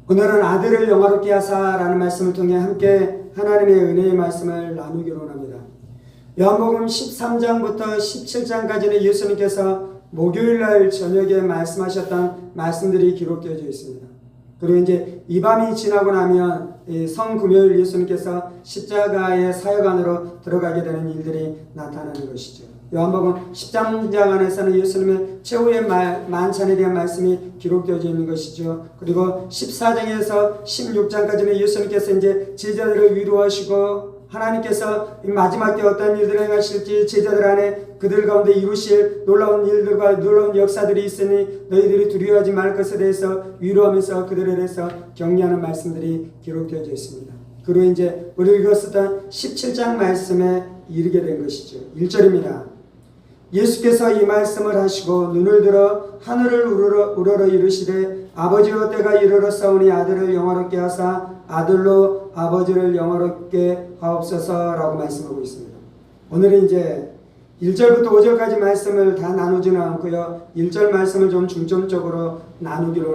오늘은 아들을 영화롭게 하사라는 말씀을 통해 함께 하나님의 은혜의 말씀을 나누기로 합니다. 요한복음 13장부터 17장까지는 예수님께서 목요일날 저녁에 말씀하셨던 말씀들이 기록되어져 있습니다. 그리고 이제 이 밤이 지나고 나면 성금요일 예수님께서 십자가의 사역 안으로 들어가게 되는 일들이 나타나는 것이죠. 요한복음 10장 안에서는 예수님의 최후의 만찬에 대한 말씀이 기록되어져 있는 것이죠. 그리고 14장에서 16장까지는 예수님께서 이제 제자들을 위로하시고 하나님께서 마지막 때 어떤 일들을 행하실지 제자들 안에 그들 가운데 이루실 놀라운 일들과 놀라운 역사들이 있으니 너희들이 두려워하지 말 것에 대해서 위로하면서 그들에 대해서 격려하는 말씀들이 기록되어져 있습니다. 그리고 이제 우리가 읽었었던 17장 말씀에 이르게 된 것이죠. 1절입니다. 예수께서 이 말씀을 하시고 눈을 들어 하늘을 우러러 이르시되 아버지여 때가 이르렀사오니 아들을 영화롭게 하사 아들로 아버지를 영화롭게 하옵소서라고 말씀하고 있습니다. 오늘은 이제 1절부터 5절까지 말씀을 다 나누지는 않고요. 1절 말씀을 좀 중점적으로 나누기로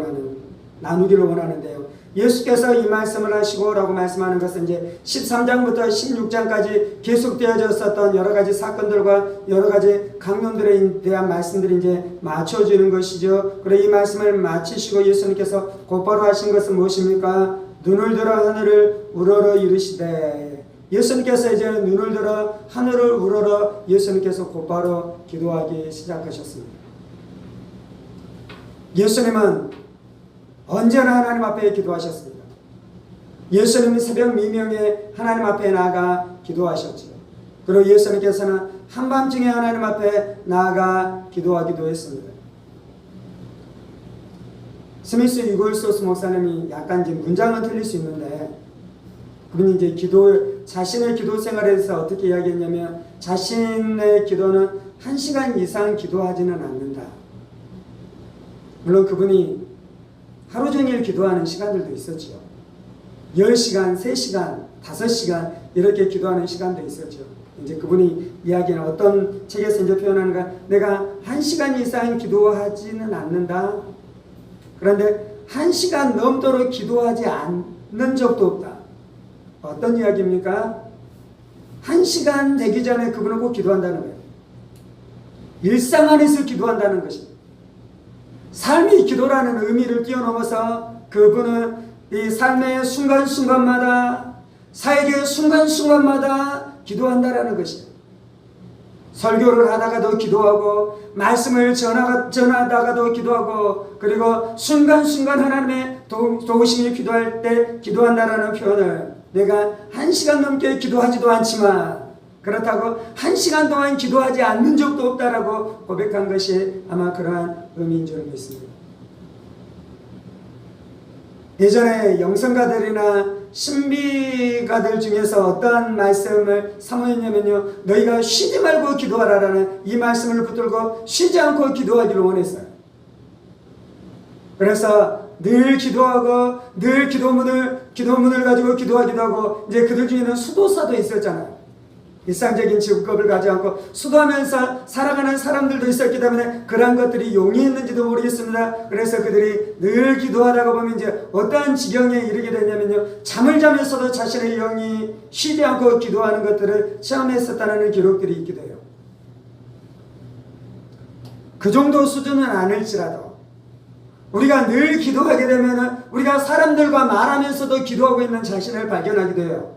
원하는데요. 예수께서 이 말씀을 하시고 라고 말씀하는 것은 이제 13장부터 16장까지 계속되어졌었던 여러 가지 사건들과 여러 가지 강론들에 대한 말씀들이 이제 맞춰지는 것이죠. 그리고 이 말씀을 마치시고 예수님께서 곧바로 하신 것은 무엇입니까? 눈을 들어 하늘을 우러러 이르시되, 예수님께서 이제 눈을 들어 하늘을 우러러 예수님께서 곧바로 기도하기 시작하셨습니다. 예수님은 언제나 하나님 앞에 기도하셨습니다. 예수님은 새벽 미명에 하나님 앞에 나아가 기도하셨죠. 그리고 예수님께서는 한밤중에 하나님 앞에 나아가 기도하기도 했습니다. 스미스 유골소스 목사님이 약간 이제 문장은 틀릴 수 있는데 그분이 이제 자신의 기도 생활에 대해서 어떻게 이야기했냐면 자신의 기도는 1시간 이상 기도하지는 않는다. 물론 그분이 하루 종일 기도하는 시간들도 있었죠. 10시간, 3시간, 5시간 이렇게 기도하는 시간도 있었죠. 이제 그분이 이야기하는 어떤 책에서 이제 표현하는가, 내가 1시간 이상 기도하지는 않는다. 그런데 1시간 넘도록 기도하지 않는 적도 없다. 어떤 이야기입니까? 1시간 되기 전에 그분은 꼭 기도한다는 거예요. 일상 안에서 기도한다는 것입니다. 삶이 기도라는 의미를 뛰어넘어서 그분은 이 삶의 순간순간마다, 사역의 순간순간마다 기도한다라는 것이에요. 설교를 하다가도 기도하고, 말씀을 전하다가도 기도하고, 그리고 순간순간 하나님의 도우심이 필요할 때 기도한다라는 표현을, 내가 1시간 넘게 기도하지도 않지만 그렇다고 1시간 동안 기도하지 않는 적도 없다라고 고백한 것이 아마 그러한 의미인 줄 믿습니다. 예전에 영성가들이나 신비가들 중에서 어떠한 말씀을 사모했냐면요, 너희가 쉬지 말고 기도하라라는 이 말씀을 붙들고 쉬지 않고 기도하기를 원했어요. 그래서 늘 기도하고 늘 기도문을 가지고 기도하기도 하고, 이제 그들 중에는 수도사도 있었잖아요. 일상적인 직업을 가지 않고 수도하면서 살아가는 사람들도 있었기 때문에 그러한 것들이 용이했는지도 모르겠습니다. 그래서 그들이 늘 기도하다가 보면 이제 어떠한 지경에 이르게 되냐면요, 잠을 자면서도 자신의 영이 쉬지 않고 기도하는 것들을 체험했었다는 기록들이 있기도 해요. 그 정도 수준은 아닐지라도 우리가 늘 기도하게 되면 우리가 사람들과 말하면서도 기도하고 있는 자신을 발견하기도 해요.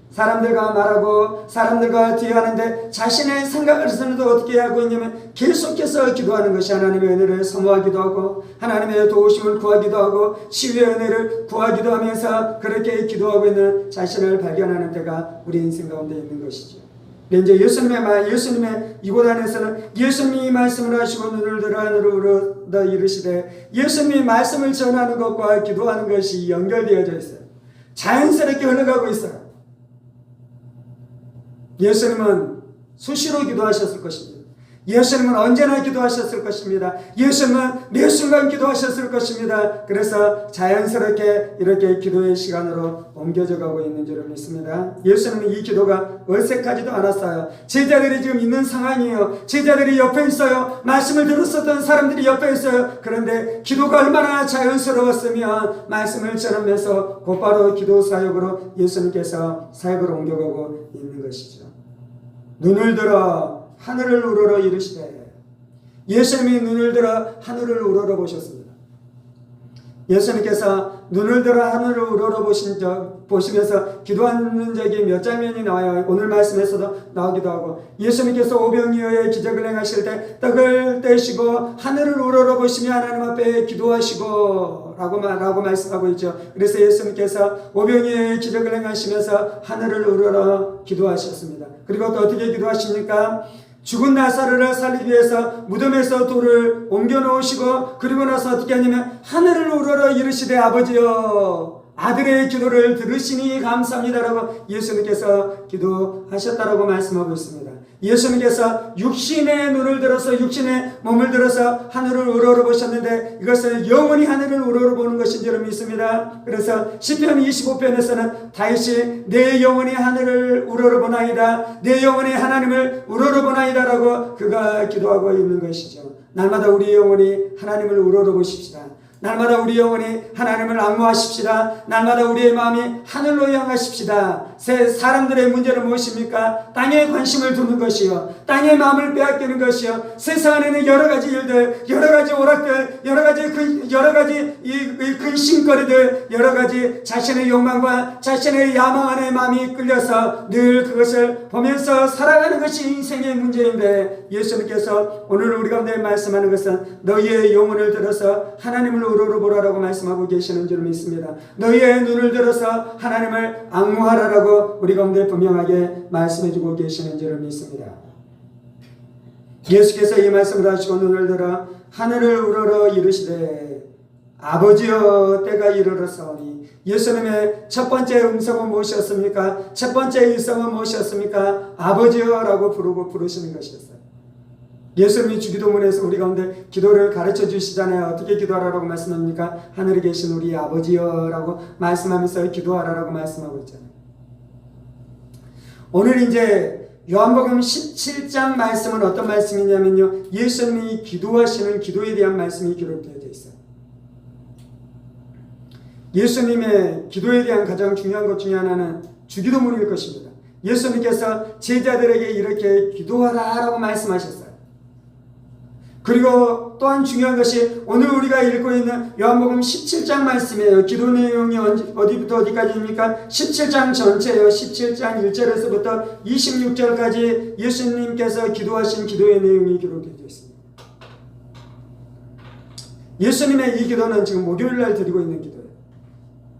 사람들과 말하고 사람들과 대화하는데 자신의 생각을 쓰는데 어떻게 하고 있냐면 계속해서 기도하는 것이, 하나님의 은혜를 사모하기도 하고 하나님의 도우심을 구하기도 하고 치유의 은혜를 구하기도 하면서 그렇게 기도하고 있는 자신을 발견하는 때가 우리 인생 가운데 있는 것이죠. 이제 예수님의 이곳 안에서는 예수님이 말씀을 하시고 눈을 들어 하늘을 우러러 이르시되, 예수님이 말씀을 전하는 것과 기도하는 것이 연결되어져 있어요. 자연스럽게 흘러가고 있어요. 예수님은 수시로 기도하셨을 것입니다. 예수님은 언제나 기도하셨을 것입니다. 예수님은 매 순간 기도하셨을 것입니다. 그래서 자연스럽게 이렇게 기도의 시간으로 옮겨져 가고 있는 줄을 믿습니다. 예수님은 이 기도가 어색하지도 않았어요. 제자들이 지금 있는 상황이에요. 제자들이 옆에 있어요. 말씀을 들었었던 사람들이 옆에 있어요. 그런데 기도가 얼마나 자연스러웠으면 말씀을 전하면서 곧바로 기도 사역으로 예수님께서 사역을 옮겨가고 있는 것이죠. 눈을 들어 하늘을 우러러 이르시되, 예수님이 눈을 들어 하늘을 우러러 보셨습니다. 예수님께서 눈을 들어 하늘을 우러러 보시면서 기도하는 적이 몇 장면이 나와요. 오늘 말씀에서도 나오기도 하고, 예수님께서 오병이어의 기적을 행하실 때 떡을 떼시고 하늘을 우러러 보시며 하나님 앞에 기도하시고 라고 말씀하고 있죠. 그래서 예수님께서 오병이어의 기적을 행하시면서 하늘을 우러러 기도하셨습니다. 그리고 또 어떻게 기도하십니까? 죽은 나사로를 살리기 위해서 무덤에서 돌을 옮겨 놓으시고, 그리고 나서 어떻게 하냐면 하늘을 우러러 이르시되 아버지여 아들의 기도를 들으시니 감사합니다라고 예수님께서 기도하셨다라고 말씀하고 있습니다. 예수님께서 육신의 눈을 들어서, 육신의 몸을 들어서 하늘을 우러러 보셨는데 이것은 영원히 하늘을 우러러 보는 것인 줄 믿습니다. 그래서 시편 25편에서는 다윗이 내 영혼이 하늘을 우러러 보나이다, 내 영혼이 하나님을 우러러 보나이다 라고 그가 기도하고 있는 것이죠. 날마다 우리 영혼이 하나님을 우러러 보십시다. 날마다 우리 영혼이 하나님을 앙모하십시다. 날마다 우리의 마음이 하늘로 향하십시다. 사람들의 문제는 무엇입니까? 땅에 관심을 두는 것이요, 땅의 마음을 빼앗기는 것이요, 세상 안에는 여러 가지 일들, 여러 가지 오락들, 여러 가지 이 근심거리들, 여러 가지 자신의 욕망과 자신의 야망 안에 마음이 끌려서 늘 그것을 보면서 살아가는 것이 인생의 문제인데, 예수님께서 오늘 우리 가운데 말씀하는 것은 너희의 영혼을 들어서 하나님을 우러러 보라라고 말씀하고 계시는 줄 믿습니다. 너희의 눈을 들어서 하나님을 앙모하라라고 우리 가운데 분명하게 말씀해주고 계시는 줄 믿습니다. 예수께서 이 말씀을 하시고 눈을 들어 하늘을 우러러 이르시되 아버지여 때가 이르렀사오니, 예수님의 첫 번째 음성은 무엇이었습니까? 첫 번째 일성은 무엇이었습니까? 아버지여라고 부르시는 것이었어요. 예수님이 주기도문에서 우리 가운데 기도를 가르쳐 주시잖아요. 어떻게 기도하라고 말씀합니까? 하늘에 계신 우리 아버지여라고 말씀하면서 기도하라고 말씀하고 있잖아요. 오늘 이제 요한복음 17장 말씀은 어떤 말씀이냐면요, 예수님이 기도하시는 기도에 대한 말씀이 기록되어 있어요. 예수님의 기도에 대한 가장 중요한 것 중에 하나는 주기도문일 것입니다. 예수님께서 제자들에게 이렇게 기도하라라고 말씀하셨어요. 그리고 또한 중요한 것이 오늘 우리가 읽고 있는 요한복음 17장 말씀이에요. 기도 내용이 어디부터 어디까지입니까? 17장 전체예요. 17장 1절에서부터 26절까지 예수님께서 기도하신 기도의 내용이 기록되어 있습니다. 예수님의 이 기도는 지금 목요일날 드리고 있는 기도예요.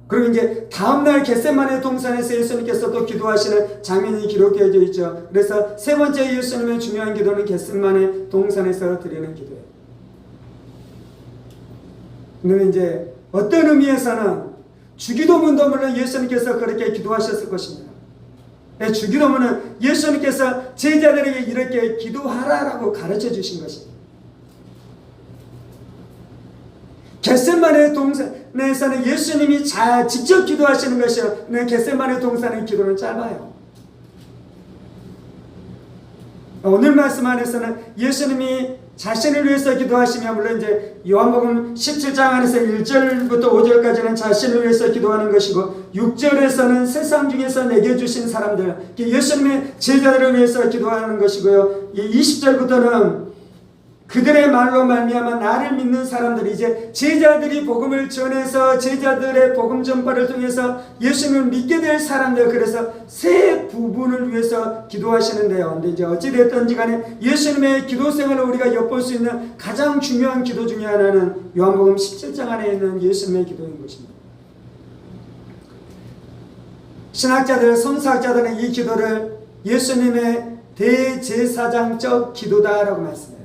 그리고 이제 다음날 겟세마네 동산에서 예수님께서 또 기도하시는 장면이 기록되어 있죠. 그래서 세 번째 예수님의 중요한 기도는 겟세마네 동산에서 드리는 기도예요. 근데 이제 어떤 의미에서는 주기도문도 물론 예수님께서 그렇게 기도하셨을 것입니다. 주기도문은 예수님께서 제자들에게 이렇게 기도하라라고 가르쳐 주신 것입니다. 겟세마네 동산에서는 예수님이 직접 기도하시는 것이요, 겟세마네 동산의 기도는 짧아요. 오늘 말씀 안에서는 예수님이 자신을 위해서 기도하시며, 물론 이제 요한복음 17장 안에서 1절부터 5절까지는 자신을 위해서 기도하는 것이고, 6절에서는 세상 중에서 내게 주신 사람들, 예수님의 제자들을 위해서 기도하는 것이고요, 20절부터는 그들의 말로 말미암아 나를 믿는 사람들, 이제 제자들이 복음을 전해서 제자들의 복음 전파를 통해서 예수님을 믿게 될 사람들, 그래서 세 부분을 위해서 기도하시는데요. 근데 이제 어찌됐든지 간에 예수님의 기도 생활을 우리가 엿볼 수 있는 가장 중요한 기도 중에 하나는 요한복음 17장 안에 있는 예수님의 기도인 것입니다. 신학자들, 성서학자들은 이 기도를 예수님의 대제사장적 기도다라고 말씀해요.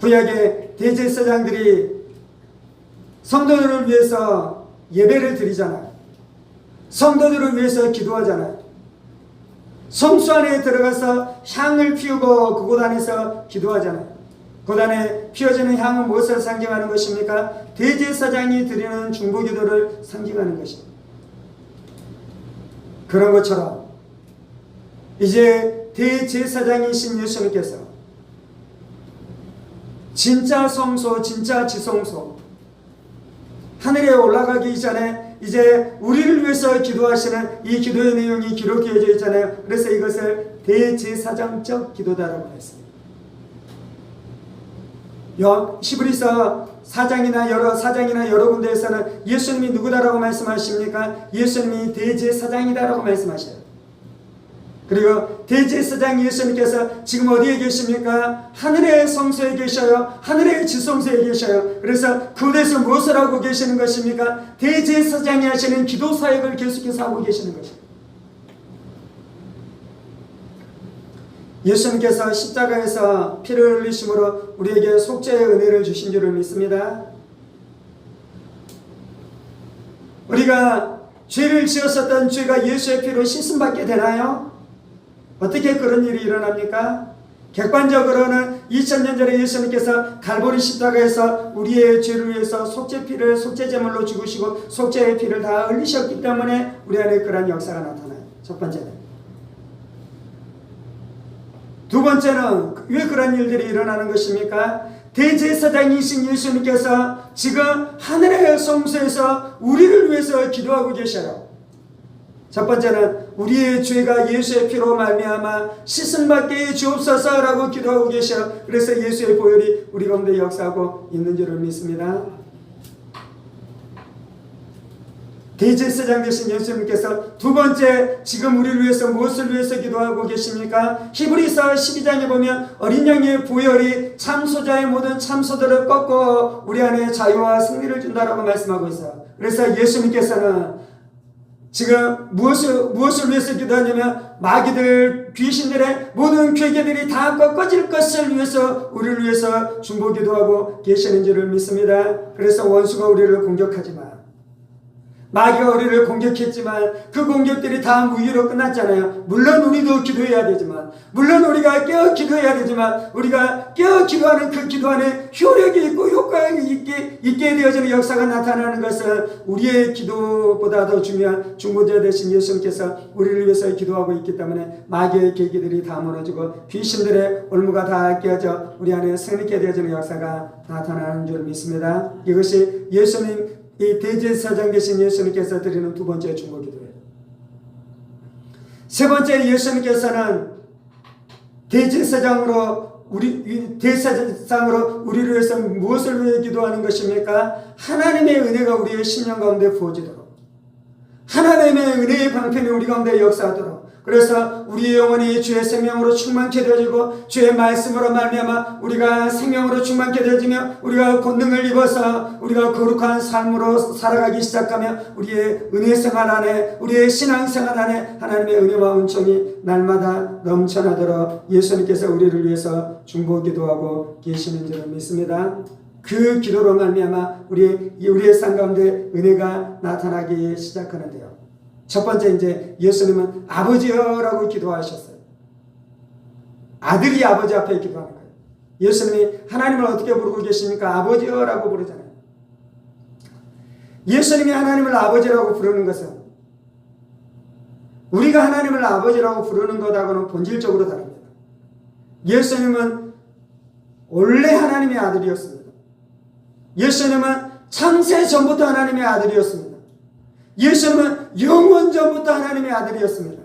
구약의 대제사장들이 성도들을 위해서 예배를 드리잖아요. 성도들을 위해서 기도하잖아요. 성소 안에 들어가서 향을 피우고 그곳 안에서 기도하잖아요. 그곳 안에 피워지는 향은 무엇을 상징하는 것입니까? 대제사장이 드리는 중보기도를 상징하는 것입니다. 그런 것처럼 이제 대제사장이신 예수님께서 진짜 성소, 진짜 지성소, 하늘에 올라가기 전에 이제 우리를 위해서 기도하시는 이 기도의 내용이 기록되어져 있잖아요. 그래서 이것을 대제사장적 기도다라고 했습니다. 히브리서 4장이나 여러 군데에서는 예수님이 누구다라고 말씀하십니까? 예수님이 대제사장이다라고 말씀하셔요. 그리고 대제사장 예수님께서 지금 어디에 계십니까? 하늘의 성소에 계셔요. 하늘의 지성소에 계셔요. 그래서 그곳에서 무엇을 하고 계시는 것입니까? 대제사장이 하시는 기도 사역을 계속해서 하고 계시는 것입니다. 예수님께서 십자가에서 피를 흘리심으로 우리에게 속죄의 은혜를 주신 줄을 믿습니다. 우리가 죄를 지었었던 죄가 예수의 피로 씻음받게 되나요? 어떻게 그런 일이 일어납니까? 객관적으로는 2000년 전에 예수님께서 갈보리 십자가에서 우리의 죄를 위해서 속죄피를 속죄제물로 죽으시고 속죄의 피를 다 흘리셨기 때문에 우리 안에 그런 역사가 나타나요. 첫 번째는. 두 번째는 왜 그런 일들이 일어나는 것입니까? 대제사장이신 예수님께서 지금 하늘의 성소에서 우리를 위해서 기도하고 계셔요. 첫 번째는 우리의 죄가 예수의 피로 말미암아 씻음받게 주옵소서라고 기도하고 계셔. 그래서 예수의 보혈이 우리 가운데 역사하고 있는 줄을 믿습니다. 대제사장 되신 예수님께서 두 번째 지금 우리를 위해서 무엇을 위해서 기도하고 계십니까? 히브리서 12장에 보면 어린 양의 보혈이 참소자의 모든 참소들을 꺾고 우리 안에 자유와 승리를 준다라고 말씀하고 있어요. 그래서 예수님께서는 지금 무엇을 위해서 기도하냐면 마귀들, 귀신들의 모든 괴계들이 다 꺾어질 것을 위해서 우리를 위해서 중보 기도하고 계시는 줄을 믿습니다. 그래서 원수가 우리를 공격하지만 마귀가 우리를 공격했지만 그 공격들이 다 무의로 끝났잖아요. 물론 우리도 기도해야 되지만, 물론 우리가 깨어 기도해야 되지만, 우리가 깨어 기도하는 그 기도 안에 효력이 있고 효과가 있게 되어지는 역사가 나타나는 것은 우리의 기도보다 더 중요한 중보자 되신 예수님께서 우리를 위해서 기도하고 있기 때문에 마귀의 계기들이 다 무너지고 귀신들의 올무가 다 깨어져 우리 안에 승리케 되어지는 역사가 나타나는 줄 믿습니다. 이것이 예수님 이 대제사장 되신 예수님께서 드리는 두 번째 중보 기도예요. 세 번째 예수님께서는 대제사장으로 우리를 위해서 무엇을 위해 기도하는 것입니까? 하나님의 은혜가 우리의 심령 가운데 부어지도록, 하나님의 은혜의 방편이 우리 가운데 역사하도록, 그래서 우리의 영혼이 주의 생명으로 충만케 되어지고 주의 말씀으로 말미암아 우리가 생명으로 충만케 되어지며 우리가 권능을 입어서 우리가 거룩한 삶으로 살아가기 시작하며 우리의 은혜 생활 안에, 우리의 신앙 생활 안에 하나님의 은혜와 은총이 날마다 넘쳐나도록 예수님께서 우리를 위해서 중보 기도하고 계시는 줄을 믿습니다. 그 기도로 말미암아 우리의 삶 가운데 은혜가 나타나기 시작하는데요. 첫 번째 이제 예수님은 아버지여라고 기도하셨어요. 아들이 아버지 앞에 기도하는 거예요. 예수님이 하나님을 어떻게 부르고 계십니까? 아버지여라고 부르잖아요. 예수님이 하나님을 아버지라고 부르는 것은 우리가 하나님을 아버지라고 부르는 것하고는 본질적으로 다릅니다. 예수님은 원래 하나님의 아들이었습니다. 예수님은 창세 전부터 하나님의 아들이었습니다. 예수님은 영원 전부터 하나님의 아들이었습니다.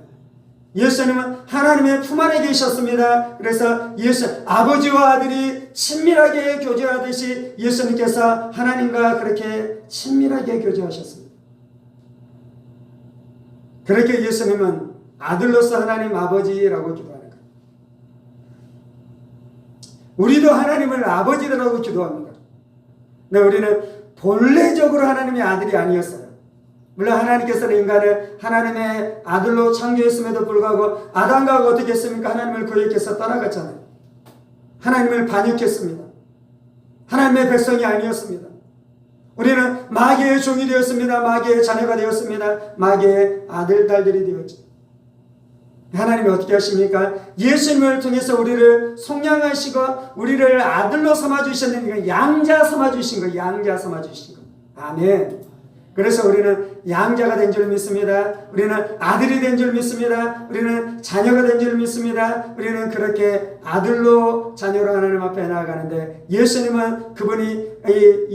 예수님은 하나님의 품 안에 계셨습니다. 그래서 아버지와 아들이 친밀하게 교제하듯이 예수님께서 하나님과 그렇게 친밀하게 교제하셨습니다. 그렇게 예수님은 아들로서 하나님 아버지라고 기도하는 거예요. 우리도 하나님을 아버지라고 기도합니다. 근데 우리는 본래적으로 하나님의 아들이 아니었어요. 물론 하나님께서는 인간을 하나님의 아들로 창조했음에도 불구하고 아담과 어떻게 했습니까? 하나님을 거역해서 떠나갔잖아요. 하나님을 반역했습니다. 하나님의 백성이 아니었습니다. 우리는 마귀의 종이 되었습니다. 마귀의 자녀가 되었습니다. 마귀의 아들, 딸들이 되었죠. 하나님이 어떻게 하십니까? 예수님을 통해서 우리를 속량하시고 우리를 아들로 삼아주셨는데 양자 삼아주신 거, 양자 삼아주신 거. 아멘. 그래서 우리는 양자가 된 줄 믿습니다. 우리는 아들이 된 줄 믿습니다. 우리는 자녀가 된 줄 믿습니다. 우리는 그렇게 아들로 자녀로 하나님 앞에 나아가는데, 예수님은 그분이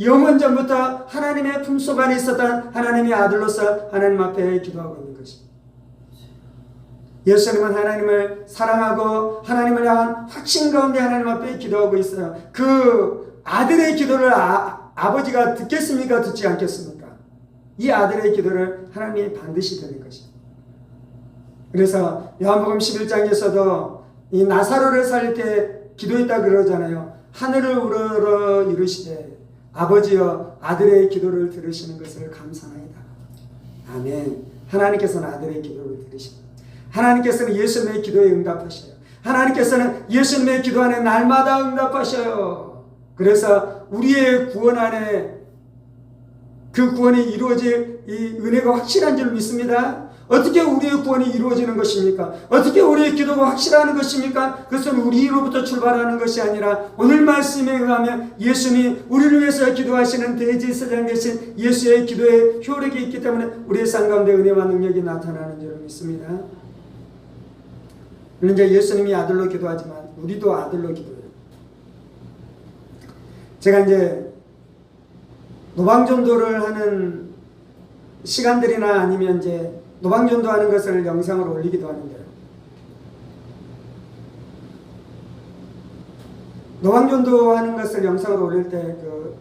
영원전부터 하나님의 품속 안에 있었던 하나님의 아들로서 하나님 앞에 기도하고 있는 것입니다. 예수님은 하나님을 사랑하고 하나님을 향한 확신 가운데 하나님 앞에 기도하고 있어요. 그 아들의 기도를 아버지가 듣겠습니까? 듣지 않겠습니까? 이 아들의 기도를 하나님이 반드시 듣는 것입니다. 그래서 요한복음 11장에서도 이 나사로를 살릴 때 기도했다 그러잖아요. 하늘을 우러러 이르시되 아버지여 아들의 기도를 들으시는 것을 감사하나이다. 아멘. 하나님께서는 아들의 기도를 들으십니다. 하나님께서는 예수님의 기도에 응답하셔요. 하나님께서는 예수님의 기도 안에 날마다 응답하셔요. 그래서 우리의 구원 안에 그 구원이 이루어질 이 은혜가 확실한 줄 믿습니다. 어떻게 우리의 구원이 이루어지는 것입니까? 어떻게 우리의 기도가 확실하는 것입니까? 그것은 우리로부터 출발하는 것이 아니라 오늘 말씀에 의하면 예수님이 우리를 위해서 기도하시는 대제사장 되신 예수의 기도에 효력이 있기 때문에 우리의 삶 가운데 은혜와 능력이 나타나는 줄 믿습니다. 물론 이제 예수님이 아들로 기도하지만 우리도 아들로 기도해요. 제가 이제 노방전도를 하는 시간들이나 아니면 이제 노방전도 하는 것을 영상으로 올리기도 하는데요. 노방전도 하는 것을 영상으로 올릴 때 그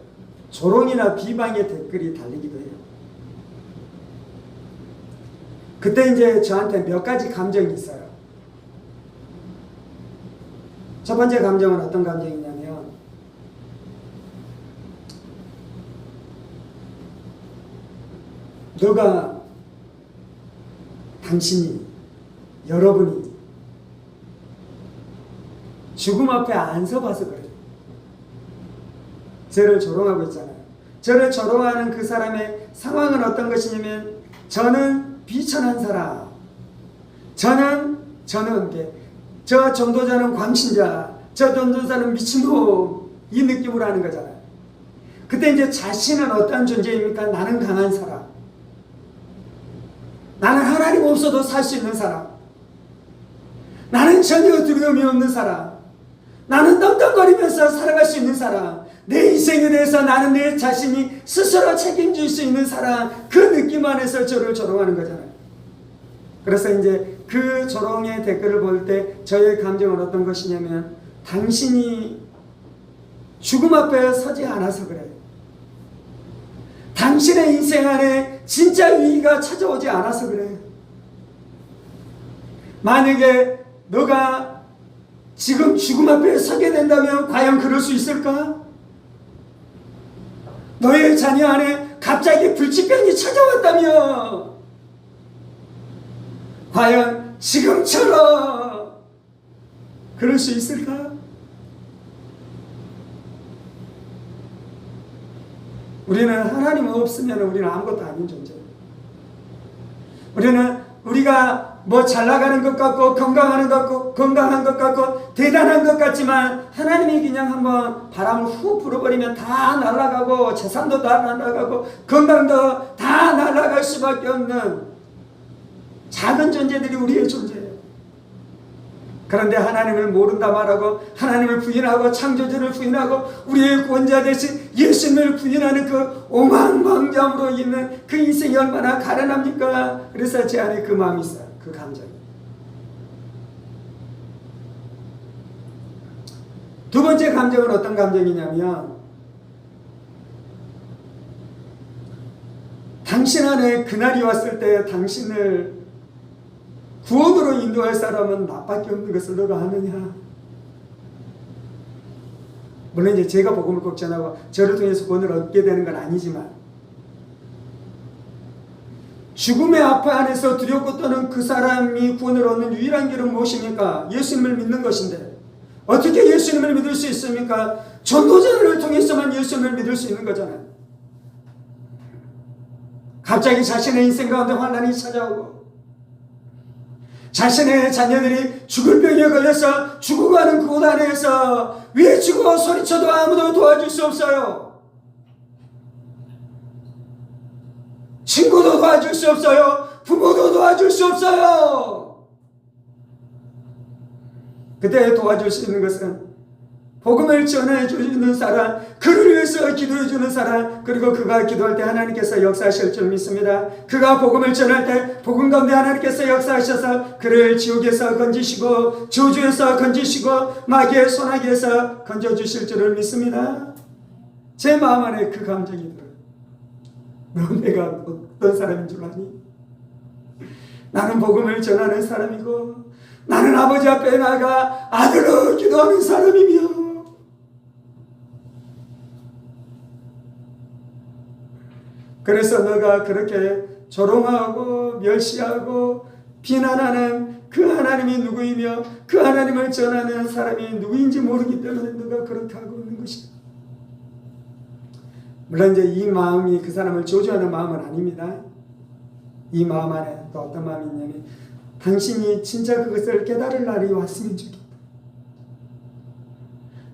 조롱이나 비방의 댓글이 달리기도 해요. 그때 이제 저한테 몇 가지 감정이 있어요. 첫 번째 감정은 어떤 감정이냐면, 너가, 당신이, 여러분이 죽음 앞에 안 서봐서 그래요. 저를 조롱하고 있잖아요. 저를 조롱하는 그 사람의 상황은 어떤 것이냐면, 저는 비천한 사람, 저는 저 전도자는 광신자, 저 전도자는 미친놈, 이 느낌으로 하는 거잖아요. 그때 이제 자신은 어떤 존재입니까? 나는 강한 사람, 나는 하나님 없어도 살 수 있는 사람, 나는 전혀 두려움이 없는 사람, 나는 떵떵거리면서 살아갈 수 있는 사람, 내 인생에 대해서 나는 내 자신이 스스로 책임질 수 있는 사람, 그 느낌 안에서 저를 조롱하는 거잖아요. 그래서 이제 그 조롱의 댓글을 볼 때 저의 감정은 어떤 것이냐면, 당신이 죽음 앞에 서지 않아서 그래요. 당신의 인생 안에 진짜 위기가 찾아오지 않아서 그래. 만약에 너가 지금 죽음 앞에 서게 된다면 과연 그럴 수 있을까? 너의 자녀 안에 갑자기 불치병이 찾아왔다면 과연 지금처럼 그럴 수 있을까? 우리는 하나님 없으면 우리는 아무것도 아닌 존재예요. 우리는 우리가 뭐 잘 나가는 것 같고 건강한 것 같고 대단한 것 같지만, 하나님이 그냥 한번 바람을 후 불어버리면 다 날아가고 재산도 다 날아가고 건강도 다 날아갈 수밖에 없는 작은 존재들이 우리의 존재예요. 그런데 하나님을 모른다 말하고 하나님을 부인하고 창조주를 부인하고 우리의 구원자 되신 예수님을 부인하는 그 오만방자함으로 있는 그 인생이 얼마나 가련합니까? 그래서 제 안에 그 마음이 있어요. 그 감정이. 두 번째 감정은 어떤 감정이냐면, 당신 안에 그날이 왔을 때 당신을 구원으로 인도할 사람은 나밖에 없는 것을 너가 아느냐? 물론 이제 제가 복음을 꼭 전하고 저를 통해서 구원을 얻게 되는 건 아니지만, 죽음의 아파 안에서 두렵고 떠는 그 사람이 구원을 얻는 유일한 길은 무엇입니까? 예수님을 믿는 것인데, 어떻게 예수님을 믿을 수 있습니까? 전도자를 통해서만 예수님을 믿을 수 있는 거잖아요. 갑자기 자신의 인생 가운데 환난이 찾아오고, 자신의 자녀들이 죽을 병에 걸려서 죽어가는 그곳 안에서 외치고 소리쳐도 아무도 도와줄 수 없어요. 친구도 도와줄 수 없어요. 부모도 도와줄 수 없어요. 그때 도와줄 수 있는 것은 복음을 전해 주는 사람, 그를 위해서 기도해 주는 사람, 그리고 그가 기도할 때 하나님께서 역사하실 줄 믿습니다. 그가 복음을 전할 때 복음 가운데 하나님께서 역사하셔서 그를 지옥에서 건지시고 저주에서 건지시고 마귀의 소나기에서 건져주실 줄을 믿습니다. 제 마음 안에 그 감정이 들어요. 너 내가 어떤 사람인 줄 아니? 나는 복음을 전하는 사람이고 나는 아버지 앞에 나가 아들로 기도하는 사람이며 그래서 너가 그렇게 조롱하고 멸시하고 비난하는 그 하나님이 누구이며 그 하나님을 전하는 사람이 누구인지 모르기 때문에 너가 그렇게 하고 있는 것이다. 물론 이제 이 마음이 그 사람을 저주하는 마음은 아닙니다. 이 마음 안에 또 어떤 마음이 있냐면 당신이 진짜 그것을 깨달을 날이 왔으면 좋겠다.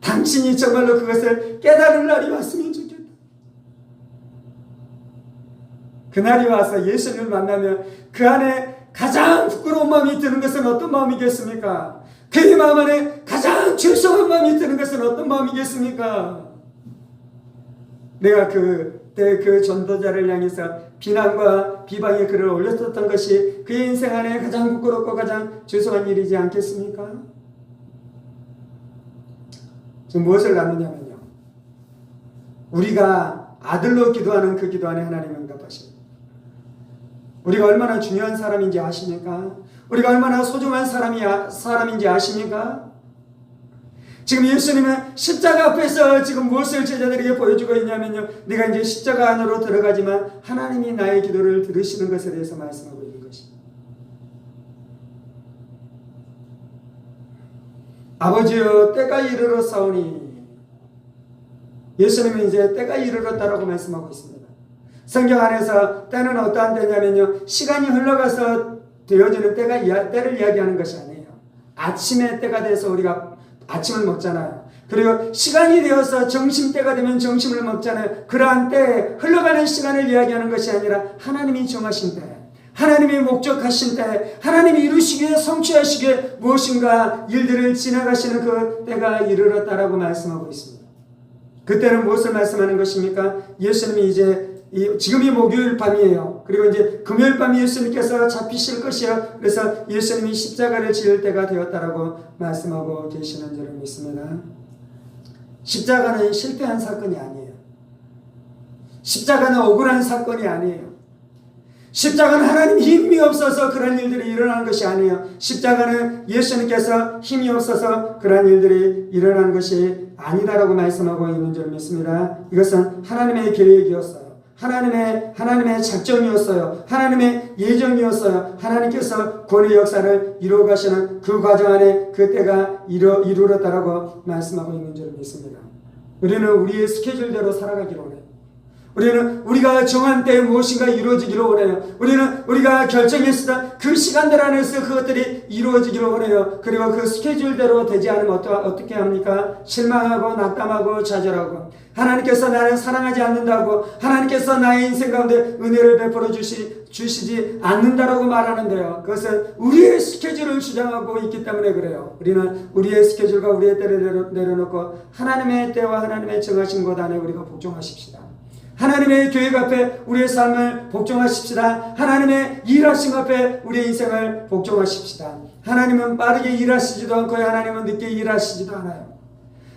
당신이 정말로 그것을 깨달을 날이 왔으면 좋겠다. 그날이 와서 예수님을 만나면 그 안에 가장 부끄러운 마음이 드는 것은 어떤 마음이겠습니까? 그의 마음 안에 가장 죄송한 마음이 드는 것은 어떤 마음이겠습니까? 내가 그때 그 전도자를 향해서 비난과 비방의 글을 올렸었던 것이 그의 인생 안에 가장 부끄럽고 가장 죄송한 일이지 않겠습니까? 지금 무엇을 나누냐면요, 우리가 아들로 기도하는 그 기도 안에 하나님은 응답하십니다. 우리가 얼마나 중요한 사람인지 아십니까? 우리가 얼마나 소중한 사람인지 아십니까? 지금 예수님은 십자가 앞에서 지금 무엇을 제자들에게 보여주고 있냐면요, 내가 이제 십자가 안으로 들어가지만 하나님이 나의 기도를 들으시는 것에 대해서 말씀하고 있는 것입니다. 아버지여 때가 이르렀사오니, 예수님은 이제 때가 이르렀다라고 말씀하고 있습니다. 성경 안에서 때는 어떠한 때냐면요, 시간이 흘러가서 되어지는 때를 이야기하는 것이 아니에요. 아침의 때가 돼서 우리가 아침을 먹잖아요. 그리고 시간이 되어서 점심때가 되면 점심을 먹잖아요. 그러한 때, 흘러가는 시간을 이야기하는 것이 아니라 하나님이 정하신 때, 하나님이 목적하신 때, 하나님이 이루시기에 성취하시기에 무엇인가 일들을 지나가시는 그 때가 이르렀다라고 말씀하고 있습니다. 그때는 무엇을 말씀하는 것입니까? 예수님이 이제 지금이 목요일 밤이에요. 그리고 이제 금요일 밤에 예수님께서 잡히실 것이에요. 그래서 예수님이 십자가를 지을 때가 되었다라고 말씀하고 계시는 줄을 믿습니다. 십자가는 실패한 사건이 아니에요. 십자가는 억울한 사건이 아니에요. 십자가는 하나님 힘이 없어서 그런 일들이 일어나는 것이 아니에요. 십자가는 예수님께서 힘이 없어서 그런 일들이 일어나는 것이 아니다라고 말씀하고 있는 줄 믿습니다. 이것은 하나님의 계획이었어요. 하나님의 작정이었어요. 하나님의 예정이었어요. 하나님께서 권의 역사를 이루어 가시는 그 과정 안에 그때가 이루어졌다라고 말씀하고 있는 줄 믿습니다. 우리는 우리의 스케줄대로 살아가기로 원해요. 우리는 우리가 정한 때에 무엇인가 이루어지기를 원해요. 우리는 우리가 결정했을 그 시간들 안에서 그것들이 이루어지기를 원해요. 그리고 그 스케줄대로 되지 않으면 어떻게 합니까? 실망하고 낙담하고 좌절하고, 하나님께서 나를 사랑하지 않는다고, 하나님께서 나의 인생 가운데 은혜를 베풀어 주시지 않는다라고 말하는데요, 그것은 우리의 스케줄을 주장하고 있기 때문에 그래요. 우리는 우리의 스케줄과 우리의 때를 내려놓고 하나님의 때와 하나님의 정하신 것 안에 우리가 복종하십시다. 하나님의 계획 앞에 우리의 삶을 복종하십시다. 하나님의 일하신 앞에 우리의 인생을 복종하십시다. 하나님은 빠르게 일하시지도 않고요, 하나님은 늦게 일하시지도 않아요.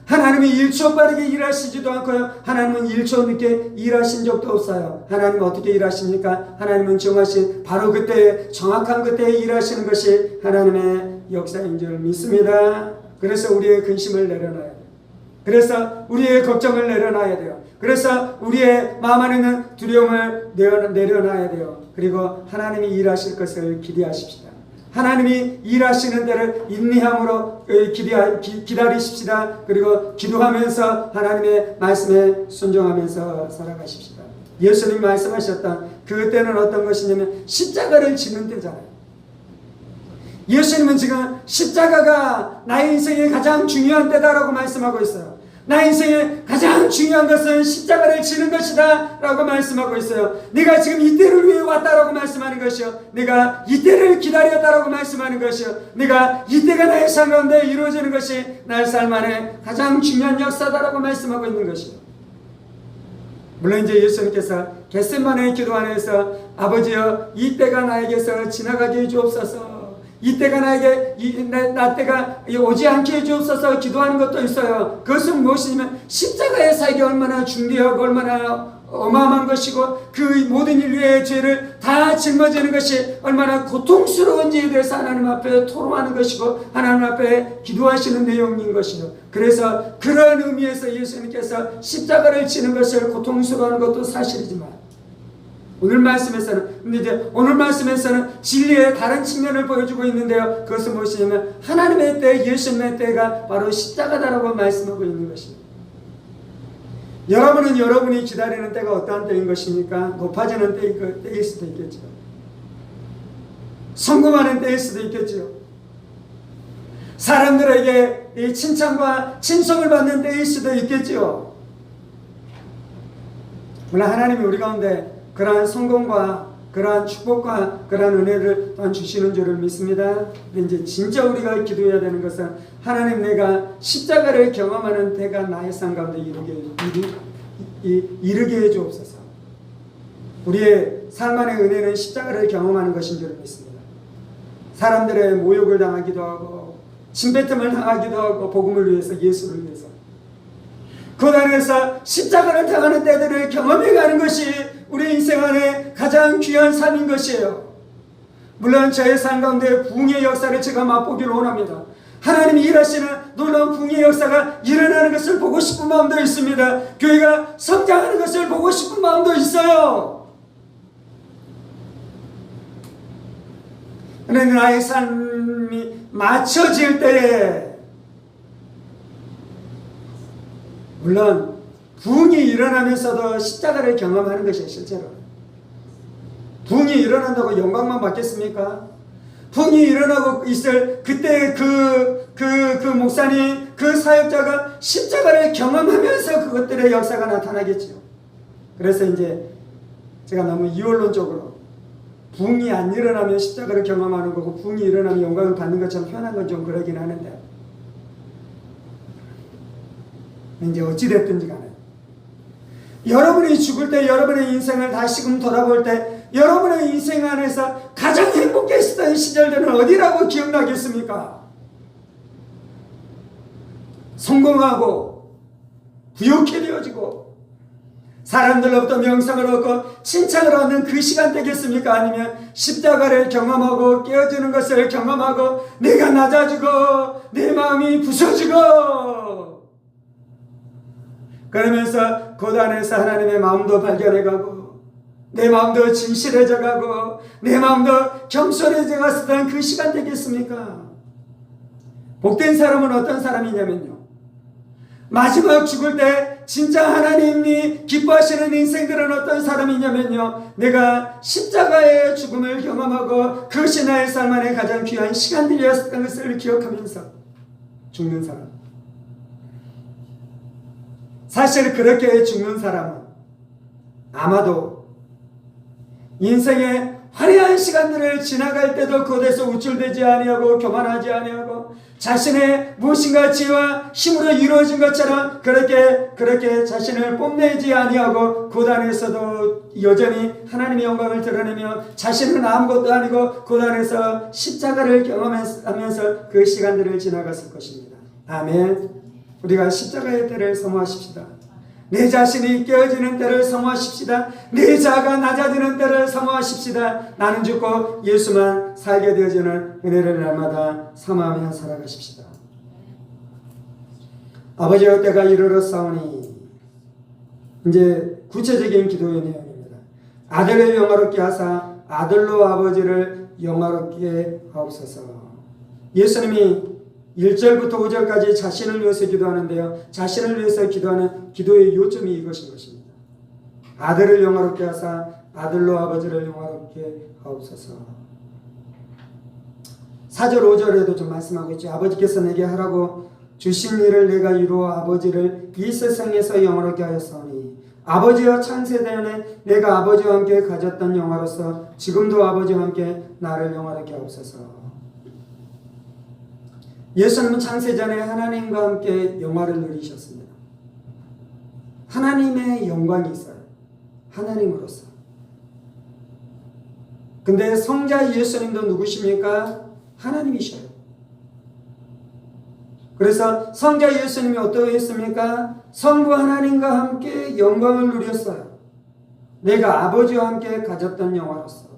하나님이 1초 빠르게 일하시지도 않고요, 하나님은 1초 늦게 일하신 적도 없어요. 하나님은 어떻게 일하십니까? 하나님은 정하신 바로 그때에, 정확한 그때에 일하시는 것이 하나님의 역사인 줄 믿습니다. 그래서 우리의 근심을 내려놔야 돼요. 그래서 우리의 걱정을 내려놔야 돼요. 그래서 우리의 마음 안에 있는 두려움을 내려놔야 돼요. 그리고 하나님이 일하실 것을 기대하십시다. 하나님이 일하시는 데를 인내함으로 기다리십시다. 그리고 기도하면서 하나님의 말씀에 순종하면서 살아가십시다. 예수님 말씀하셨던 그때는 어떤 것이냐면 십자가를 지는 때잖아요. 예수님은 지금 십자가가 나의 인생의 가장 중요한 때다라고 말씀하고 있어요. 나의 인생의 가장 중요한 것은 십자가를 지는 것이다 라고 말씀하고 있어요. 내가 지금 이때를 위해 왔다라고 말씀하는 것이요, 내가 이때를 기다렸다라고 말씀하는 것이요, 내가 이때가 나의 삶 가운데 이루어지는 것이 나의 삶 안에 가장 중요한 역사다라고 말씀하고 있는 것이요. 물론 이제 예수님께서 겟세마네 기도 안에서 아버지여 이때가 나에게서 지나가게 해주옵소서, 이때가 나에게 나 때가 오지 않게 해주옵소서 기도하는 것도 있어요. 그것은 무엇이냐면 십자가의 사역이 얼마나 중대하고 얼마나 어마어마한 것이고 그 모든 인류의 죄를 다 짊어지는 것이 얼마나 고통스러운지에 대해서 하나님 앞에 토로하는 것이고 하나님 앞에 기도하시는 내용인 것이요. 그래서 그런 의미에서 예수님께서 십자가를 지는 것을 고통스러워하는 것도 사실이지만 오늘 말씀에서는 진리의 다른 측면을 보여주고 있는데요. 그것은 무엇이냐면 하나님의 때, 예수님의 때가 바로 십자가다라고 말씀하고 있는 것입니다. 여러분은 여러분이 기다리는 때가 어떠한 때인 것입니까? 높아지는 때일 수도 있겠죠. 성공하는 때일 수도 있겠죠. 사람들에게 이 칭찬과 친송을 받는 때일 수도 있겠죠. 물론 하나님이 우리 가운데 그러한 성공과 그러한 축복과 그러한 은혜를 또한 주시는 줄을 믿습니다. 근데 이제 진짜 우리가 기도해야 되는 것은 하나님, 내가 십자가를 경험하는 때가 나의 삶 가운데 이르게 해주옵소서. 우리의 삶 안의 은혜는 십자가를 경험하는 것인 줄을 믿습니다. 사람들의 모욕을 당하기도 하고 침뱉음을 당하기도 하고 복음을 위해서, 예수를 위해서 그 안에서 십자가를 당하는 때들을 경험해가는 것이 우리 인생 안에 가장 귀한 삶인 것이에요. 물론 저의 삶 가운데 부흥의 역사를 제가 맛보기를 원합니다. 하나님이 일하시는 놀라운 부흥의 역사가 일어나는 것을 보고 싶은 마음도 있습니다. 교회가 성장하는 것을 보고 싶은 마음도 있어요. 그런데 나의 삶이 맞춰질 때에 물론 부흥이 일어나면서도 십자가를 경험하는 것이 실제로 부흥이 일어난다고 영광만 받겠습니까? 부흥이 일어나고 있을 그때 그 목사님, 그 사역자가 십자가를 경험하면서 그것들의 역사가 나타나겠죠. 그래서 이제 제가 너무 이원론적으로 부흥이 안 일어나면 십자가를 경험하는 거고 부흥이 일어나면 영광을 받는 것처럼 표현한 건 좀 그러긴 하는데, 이제 어찌됐든지 간에 여러분이 죽을 때, 여러분의 인생을 다시금 돌아볼 때 여러분의 인생 안에서 가장 행복했던 시절들은 어디라고 기억나겠습니까? 성공하고 부욕해 되어지고 사람들로부터 명성을 얻고 칭찬을 얻는 그 시간 되겠습니까? 아니면 십자가를 경험하고 깨어지는 것을 경험하고 내가 낮아지고 내 마음이 부서지고 그러면서 고단에서 하나님의 마음도 발견해가고 내 마음도 진실해져가고 내 마음도 겸손해져 갔었던 그 시간 되겠습니까? 복된 사람은 어떤 사람이냐면요, 마지막 죽을 때 진짜 하나님이 기뻐하시는 인생들은 어떤 사람이냐면요, 내가 십자가의 죽음을 경험하고 그것이 나의 삶 안에 가장 귀한 시간들이었던 것을 기억하면서 죽는 사람. 사실 그렇게 죽는 사람은 아마도 인생의 화려한 시간들을 지나갈 때도 그곳에서 우쭐대지 아니하고 교만하지 아니하고 자신의 무엇인가 지혜와 힘으로 이루어진 것처럼 그렇게 자신을 뽐내지 아니하고 그 안에서도 여전히 하나님의 영광을 드러내며 자신은 아무것도 아니고 그 안에서 십자가를 경험하면서 그 시간들을 지나갔을 것입니다. 아멘. 우리가 십자가의 때를 사모하십시다. 내 자신이 깨어지는 때를 사모하십시다. 내 자아가 낮아지는 때를 사모하십시다. 나는 죽고 예수만 살게 되어지는 은혜를 날마다 사모하며 살아가십시다. 아버지의 때가 이르렀사오니, 이제 구체적인 기도의 내용입니다. 아들을 영화롭게 하사 아들로 아버지를 영화롭게 하옵소서. 예수님이 1절부터 5절까지 자신을 위해서 기도하는데요, 자신을 위해서 기도하는 기도의 요점이 이것인 것입니다. 아들을 영화롭게 하사 아들로 아버지를 영화롭게 하옵소서. 4절 5절에도 좀 말씀하고 있죠. 아버지께서 내게 하라고 주신 일을 내가 이루어 아버지를 이 세상에서 영화롭게 하였사오니 아버지와 창세전에 내가 아버지와 함께 가졌던 영화로서 지금도 아버지와 함께 나를 영화롭게 하옵소서. 예수님은 창세전에 하나님과 함께 영화를 누리셨습니다. 하나님의 영광이 있어요. 하나님으로서. 근데 성자 예수님도 누구십니까? 하나님이셔요. 그래서 성자 예수님이 어떻게 했습니까? 성부 하나님과 함께 영광을 누렸어요. 내가 아버지와 함께 가졌던 영화로서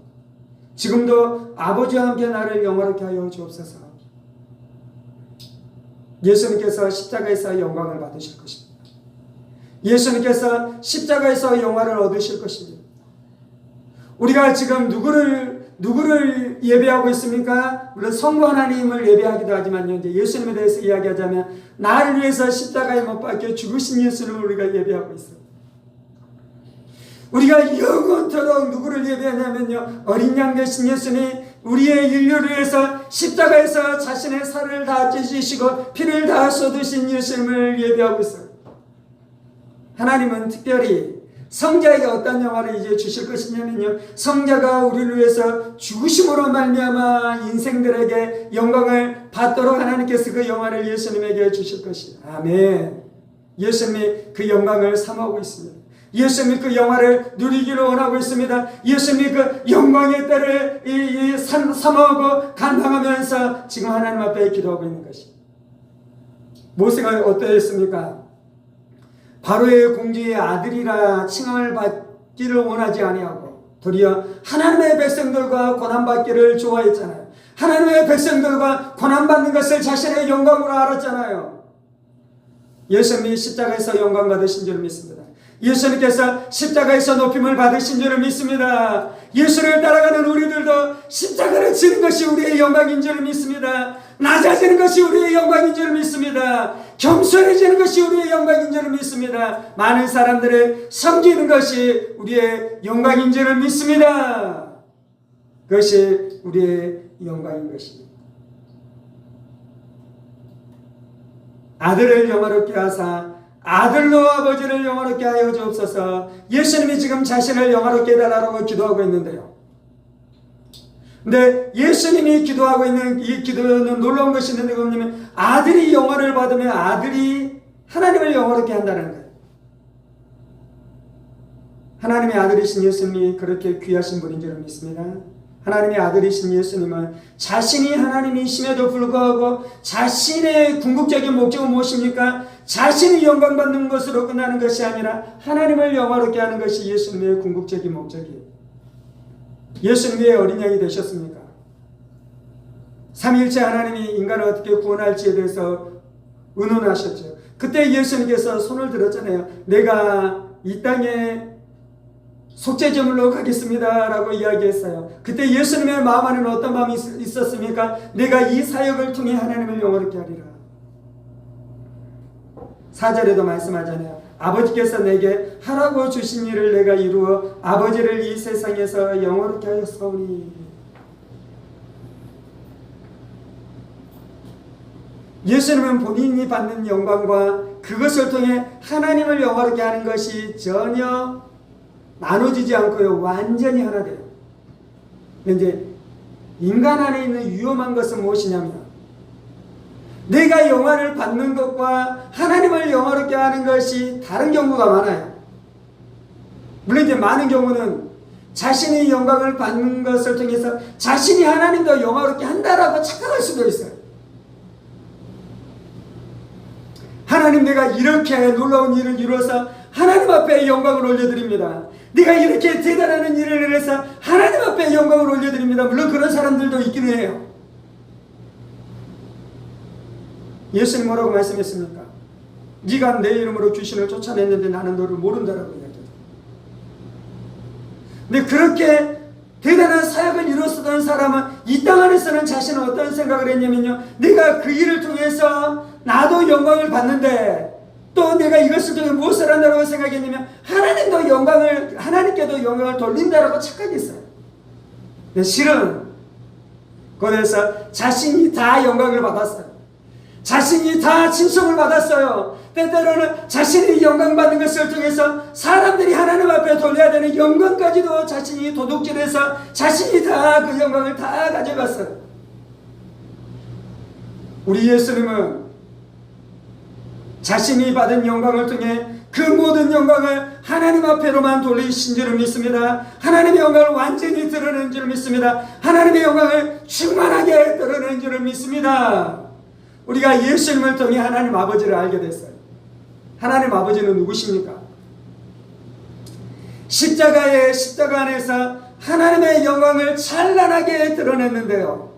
지금도 아버지와 함께 나를 영화롭게 하여 주옵소서. 예수님께서 십자가에서 영광을 받으실 것입니다. 예수님께서 십자가에서 영화를 얻으실 것입니다. 우리가 지금 누구를 예배하고 있습니까? 물론 성부 하나님을 예배하기도 하지만요. 이제 예수님에 대해서 이야기하자면 나를 위해서 십자가에 못 박혀 죽으신 예수님을 우리가 예배하고 있어요. 우리가 영원토록 누구를 예배하냐면요. 어린 양 되신 예수님, 우리의 인류를 위해서 십자가에서 자신의 살을 다 찢으시고 피를 다 쏟으신 예수님을 예배하고 있어요. 하나님은 특별히 성자에게 어떤 영화를 이제 주실 것이냐면요. 성자가 우리를 위해서 죽으심으로 말미암아 인생들에게 영광을 받도록 하나님께서 그 영화를 예수님에게 주실 것이다. 아멘. 예수님이 그 영광을 삼하고 있습니다. 예수님이 그 영화를 누리기를 원하고 있습니다. 예수님이 그 영광의 때를 삼하고 감당하면서 지금 하나님 앞에 기도하고 있는 것입니다. 모세가 어떠했습니까? 바로의 공주의 아들이라 칭함을 받기를 원하지 아니하고 도리어 하나님의 백성들과 고난받기를 좋아했잖아요. 하나님의 백성들과 고난받는 것을 자신의 영광으로 알았잖아요. 예수님이 십자가에서 영광 받으신 줄 믿습니다. 예수님께서 십자가에서 높임을 받으신 줄 믿습니다. 예수를 따라가는 우리들도 십자가를 지는 것이 우리의 영광인 줄 믿습니다. 낮아지는 것이 우리의 영광인 줄 믿습니다. 겸손해지는 것이 우리의 영광인 줄 믿습니다. 많은 사람들을 섬기는 것이 우리의 영광인 줄 믿습니다. 그것이 우리의 영광인 것입니다. 아들을 영화롭게 하사 아들로 아버지를 영화롭게 하여 주옵소서. 예수님이 지금 자신을 영화롭게 해달라고 기도하고 있는데요. 근데 예수님이 기도하고 있는 이 기도는 놀라운 것이 있는데 뭐냐면 아들이 영화를 받으면 아들이 하나님을 영화롭게 한다는 거예요. 하나님의 아들이신 예수님이 그렇게 귀하신 분인 줄 믿습니다. 하나님의 아들이신 예수님은 자신이 하나님이심에도 불구하고 자신의 궁극적인 목적은 무엇입니까? 자신이 영광받는 것으로 끝나는 것이 아니라 하나님을 영화롭게 하는 것이 예수님의 궁극적인 목적이에요. 예수님 왜 어린 양이 되셨습니까? 삼위일체 하나님이 인간을 어떻게 구원할지에 대해서 의논하셨죠. 그때 예수님께서 손을 들었잖아요. 내가 이 땅에 속죄제물로 가겠습니다 라고 이야기했어요. 그때 예수님의 마음 안에는 어떤 마음이 있었습니까? 내가 이 사역을 통해 하나님을 영화롭게 하리라. 4절에도 말씀하잖아요. 아버지께서 내게 하라고 주신 일을 내가 이루어 아버지를 이 세상에서 영화롭게 하였사오니. 예수님은 본인이 받는 영광과 그것을 통해 하나님을 영화롭게 하는 것이 전혀 나눠지지 않고요. 완전히 하나 돼요. 이제 인간 안에 있는 위험한 것은 무엇이냐면 내가 영화를 받는 것과 하나님을 영화롭게 하는 것이 다른 경우가 많아요. 물론 이제 많은 경우는 자신이 영광을 받는 것을 통해서 자신이 하나님도 영화롭게 한다라고 착각할 수도 있어요. 하나님, 내가 이렇게 놀라운 일을 이루어서 하나님 앞에 영광을 올려드립니다. 네가 이렇게 대단한 일을 해서 하나님 앞에 영광을 올려드립니다. 물론 그런 사람들도 있기는 해요. 예수님 뭐라고 말씀했습니까? 네가 내 이름으로 귀신을 쫓아냈는데 나는 너를 모른다라고 이야기해요. 근데 그렇게 대단한 사역을 이뤘었던 사람은 이 땅 안에서는 자신은 어떤 생각을 했냐면요, 내가 그 일을 통해서 나도 영광을 받는데 또 내가 이것을 통해 무엇을 한다고 생각했냐면 하나님께도 영광을 돌린다라고 착각했어요. 근데 실은 그래서 자신이 다 영광을 받았어요. 자신이 다 칭송을 받았어요. 때때로는 자신이 영광 받는 것을 통해서 사람들이 하나님 앞에 돌려야 되는 영광까지도 자신이 도둑질해서 자신이 다 그 영광을 다 가져갔어요. 우리 예수님은 자신이 받은 영광을 통해 그 모든 영광을 하나님 앞에로만 돌리신 줄을 믿습니다. 하나님의 영광을 완전히 드러낸 줄을 믿습니다. 하나님의 영광을 충만하게 드러낸 줄을 믿습니다. 우리가 예수님을 통해 하나님 아버지를 알게 됐어요. 하나님 아버지는 누구십니까? 십자가 안에서 하나님의 영광을 찬란하게 드러냈는데요.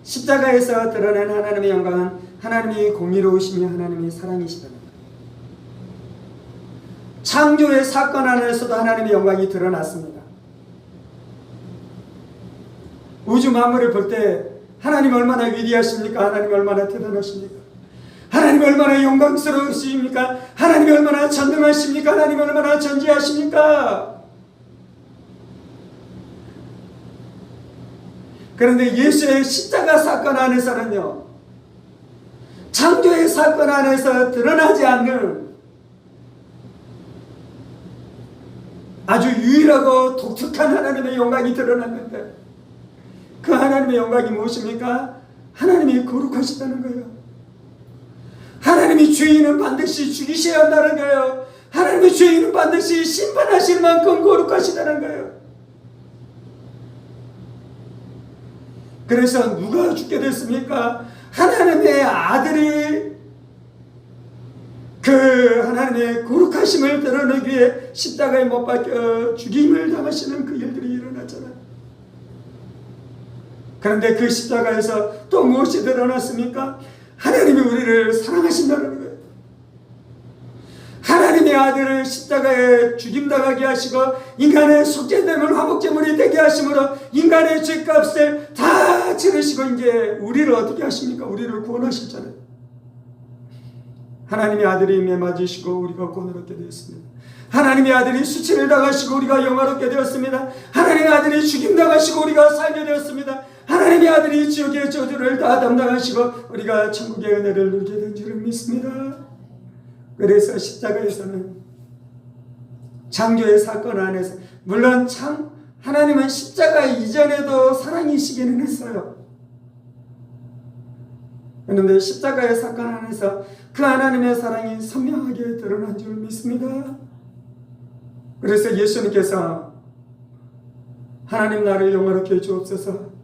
십자가에서 드러낸 하나님의 영광은 하나님이 공의로우시며 하나님이 사랑이시다. 창조의 사건 안에서도 하나님의 영광이 드러났습니다. 우주 만물을 볼 때 하나님 얼마나 위대하십니까? 하나님 얼마나 대단하십니까? 하나님 얼마나 영광스러우십니까? 하나님 얼마나 전능하십니까? 하나님 얼마나 전지하십니까? 그런데 예수의 십자가 사건 안에서는요, 창조의 사건 안에서 드러나지 않는 아주 유일하고 독특한 하나님의 영광이 드러났는데, 그 하나님의 영광이 무엇입니까? 하나님이 거룩하시다는 거예요. 하나님이 죄인은 반드시 죽이셔야 한다는 거예요. 하나님의 죄인은 반드시 심판하실 만큼 거룩하시다는 거예요. 그래서 누가 죽게 됐습니까? 하나님의 아들이 그 하나님의 거룩하심을 드러내기 위해 십자가에 못 박혀 죽임을 당하시는 그 일들이 일어났잖아요. 그런데 그 십자가에서 또 무엇이 드러났습니까? 하나님이 우리를 사랑하신다는 거예요. 하나님의 아들을 십자가에 죽임당하게 하시고 인간의 속죄됨을 화목제물이 되게 하심으로 인간의 죄값을 다 치르시고 이제 우리를 어떻게 하십니까? 우리를 구원하셨잖아요. 하나님의 아들이 매맞으시고 우리가 구원을 얻게 되었습니다. 하나님의 아들이 수치를 당하시고 우리가 영화롭게 되었습니다. 하나님의 아들이 죽임당하시고 우리가 살게 되었습니다. 하나님의 아들이 지옥의 저주를 다 담당하시고 우리가 천국의 은혜를 누리게 된 줄을 믿습니다. 그래서 십자가에서는 창조의 사건 안에서 물론 하나님은 십자가 이전에도 사랑이시기는 했어요. 그런데 십자가의 사건 안에서 그 하나님의 사랑이 선명하게 드러난 줄 믿습니다. 그래서 예수님께서 하나님 나를 영화롭게 해주옵소서,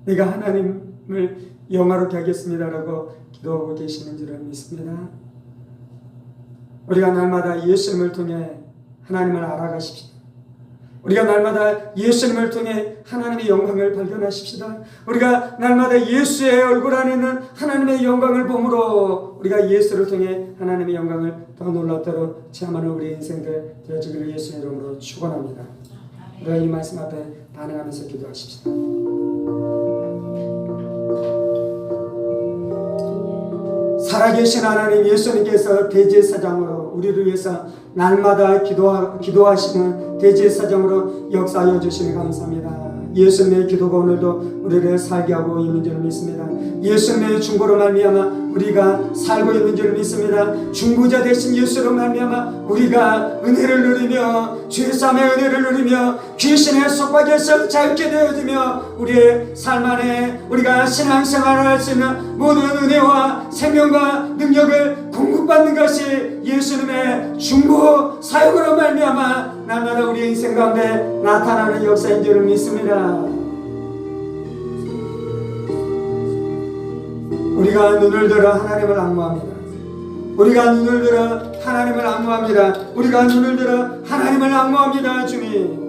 내가 하나님을 영화롭게 하겠습니다라고 기도하고 계시는 줄을 믿습니다. 우리가 날마다 예수님을 통해 하나님을 알아가십시다. 우리가 날마다 예수님을 통해 하나님의 영광을 발견하십시다. 우리가 날마다 예수의 얼굴 안에 있는 하나님의 영광을 보므로 우리가 예수를 통해 하나님의 영광을 더 놀랍도록 체험하는 우리 인생들 되어지기를 예수의 이름으로 축원합니다. 우리가 이 말씀 앞에 반응하면서 기도하십시다. 살아계신 하나님 예수님께서 대제사장으로 우리를 위해서 날마다 기도하시는 대제사장으로 역사하여 주시니 감사합니다. 예수님의 기도가 오늘도 우리를 살게 하고 있는 줄 믿습니다. 예수님의 중보로 말미암아 우리가 살고 있는 줄 믿습니다. 중보자 되신 예수로 말미암아 우리가 은혜를 누리며 죄사함의 은혜를 누리며 귀신의 속박에서 자유케 되어지며 우리의 삶 안에 우리가 신앙생활을 할 수 있는 모든 은혜와 생명과 능력을 공급받는 것이 예수님의 중보 사역으로 말미암아 날마다 우리의 인생 가운데 나타나는 역사인 줄을 믿습니다. 우리가 눈을 들어 하나님을 앙모합니다. 우리가 눈을 들어 하나님을 앙모합니다. 우리가 눈을 들어 하나님을 앙모합니다. 주님,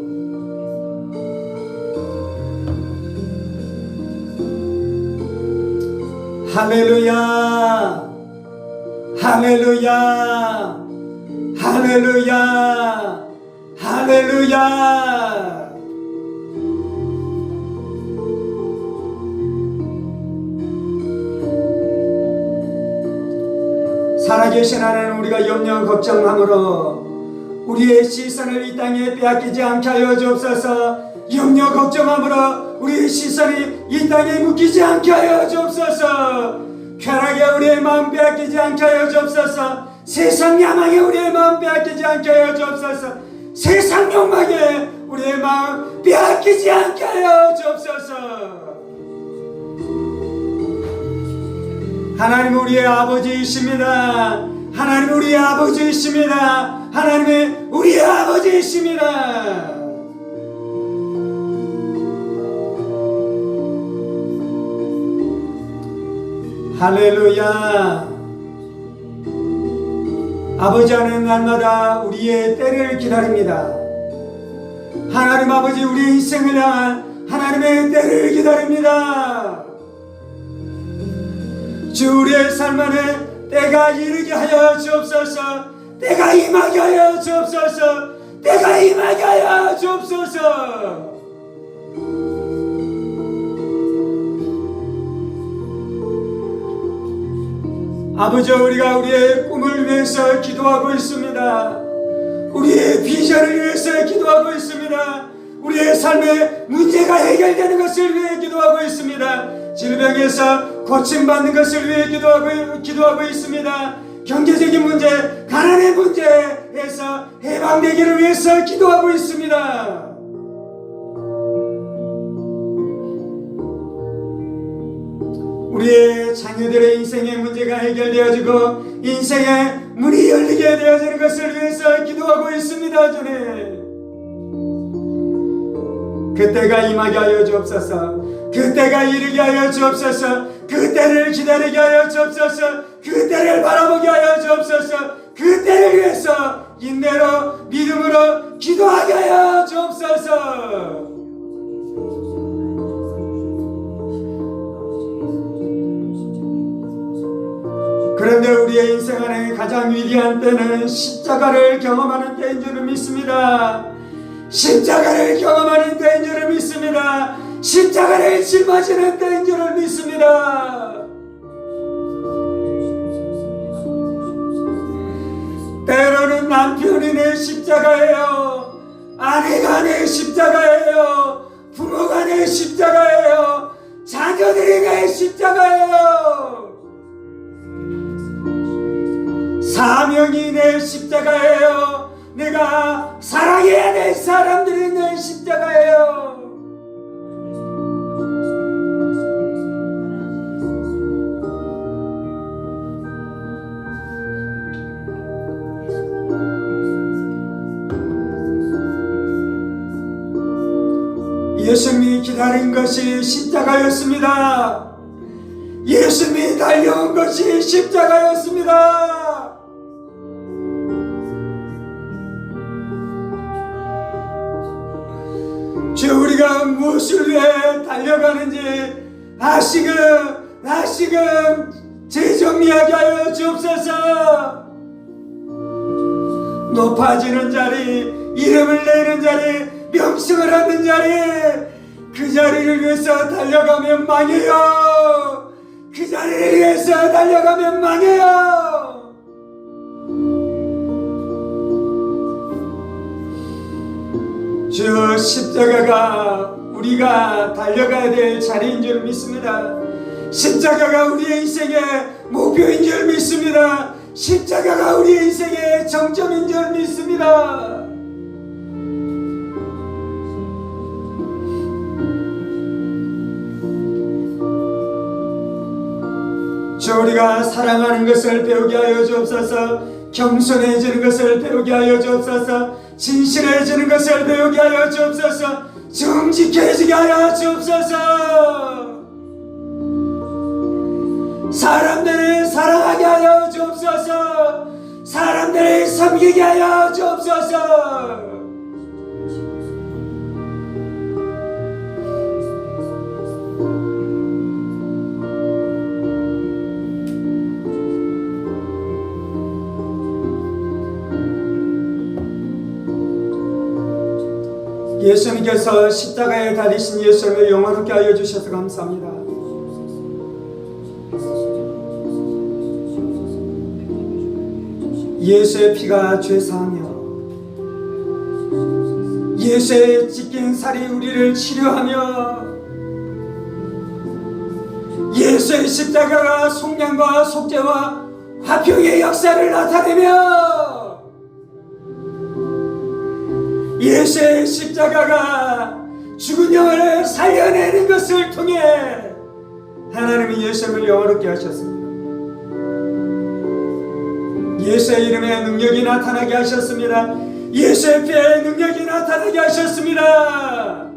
할렐루야, 할렐루야, 할렐루야, 할렐루야. 살아계신 하나님, 우리가 염려 걱정함으로 우리의 시선을 이 땅에 빼앗기지 않게 하여 주옵소서. 염려 걱정함으로 우리의 시선이 이 땅에 묶이지 않게 하여 주옵소서. 쾌락에 우리의 마음 빼앗기지 않게 하여 주옵소서. 세상 야망에 우리의 마음 빼앗기지 않게 하여 주옵소서. 세상 욕망에 우리의 마음 빼앗기지 않게 하여 주옵소서. 하나님 우리의 아버지이십니다. 하나님 우리의 아버지이십니다. 하나님이 우리의 아버지이십니다. 할렐루야. 아버지 하나님 날마다 우리의 때를 기다립니다. 하나님 아버지 우리의 인생을 향한 하나님의 때를 기다립니다. 주 우리의 삶 안에 때가 이르게 하여 주옵소서. 때가 임하게 하여 주옵소서. 때가 임하게 하여 주옵소서. 아버지 우리가 우리의 꿈을 위해서 기도하고 있습니다. 우리의 비전을 위해서 기도하고 있습니다. 우리의 삶의 문제가 해결되는 것을 위해 기도하고 있습니다. 질병에서 고침받는 것을 위해 기도하고 있습니다. 경제적인 문제, 가난의 문제에서 해방되기를 위해서 기도하고 있습니다. 우리의 자녀들의 인생의 문제가 해결되어지고 인생의 문이 열리게 되어지는 것을 위해서 기도하고 있습니다. 주님, 그때가 임하게 하여 주옵소서. 그때가 이르게 하여 주옵소서. 그때를 기다리게 하여 주옵소서. 그때를 바라보게 하여 주옵소서. 그때를 위해서 인내로 믿음으로 기도하게 하여 주옵소서. 그런데 우리의 인생 안에 가장 위대한 때는 십자가를 경험하는 때인 줄을 믿습니다. 십자가를 경험하는 때인 줄을 믿습니다. 십자가를 짊어지는 때인 줄을 믿습니다. 때로는 남편이 내 십자가예요. 아내가 내 십자가예요. 부모가 내 십자가예요. 자녀들이 내 십자가예요. 사명이 내 십자가예요. 내가 사랑해야 될 사람들이 내 십자가예요. 예수님이 기다린 것이 십자가였습니다. 예수님이 달려온 것이 십자가였습니다. 주 우리가 무엇을 위해 달려가는지 다시금 재정리하게 하여 주옵소서. 높아지는 자리, 이름을 내는 자리, 명성을 얻는 자리, 그 자리를 위해서 달려가면 망해요. 그 자리를 위해서 달려가면 망해요. 주 십자가가 우리가 달려가야 될 자리인 줄 믿습니다. 십자가가 우리의 인생의 목표인 줄 믿습니다. 십자가가 우리의 인생의 정점인 줄 믿습니다. 주 우리가 사랑하는 것을 배우게 하여 주옵소서. 겸손해지는 것을 배우게 하여 주옵소서. 진실해지는 것을 배우게 하여 주옵소서. 정직해지게 하여 주옵소서. 사람들을 사랑하게 하여 주옵소서. 사람들을 섬기게 하여 주옵소서. 예수님께서 십자가에 달리신 예수님을 영원하게 하여 주셔서 감사합니다. 예수의 피가 죄사하며 예수의 찢긴 살이 우리를 치료하며 예수의 십자가가 속량과 속죄와 화평의 역사를 나타내며 예수의 십자가가 죽은 영을 살려내는 것을 통해 하나님이 예수님을 영화롭게 하셨습니다. 예수의 이름에 능력이 나타나게 하셨습니다. 예수의 피에 능력이 나타나게 하셨습니다.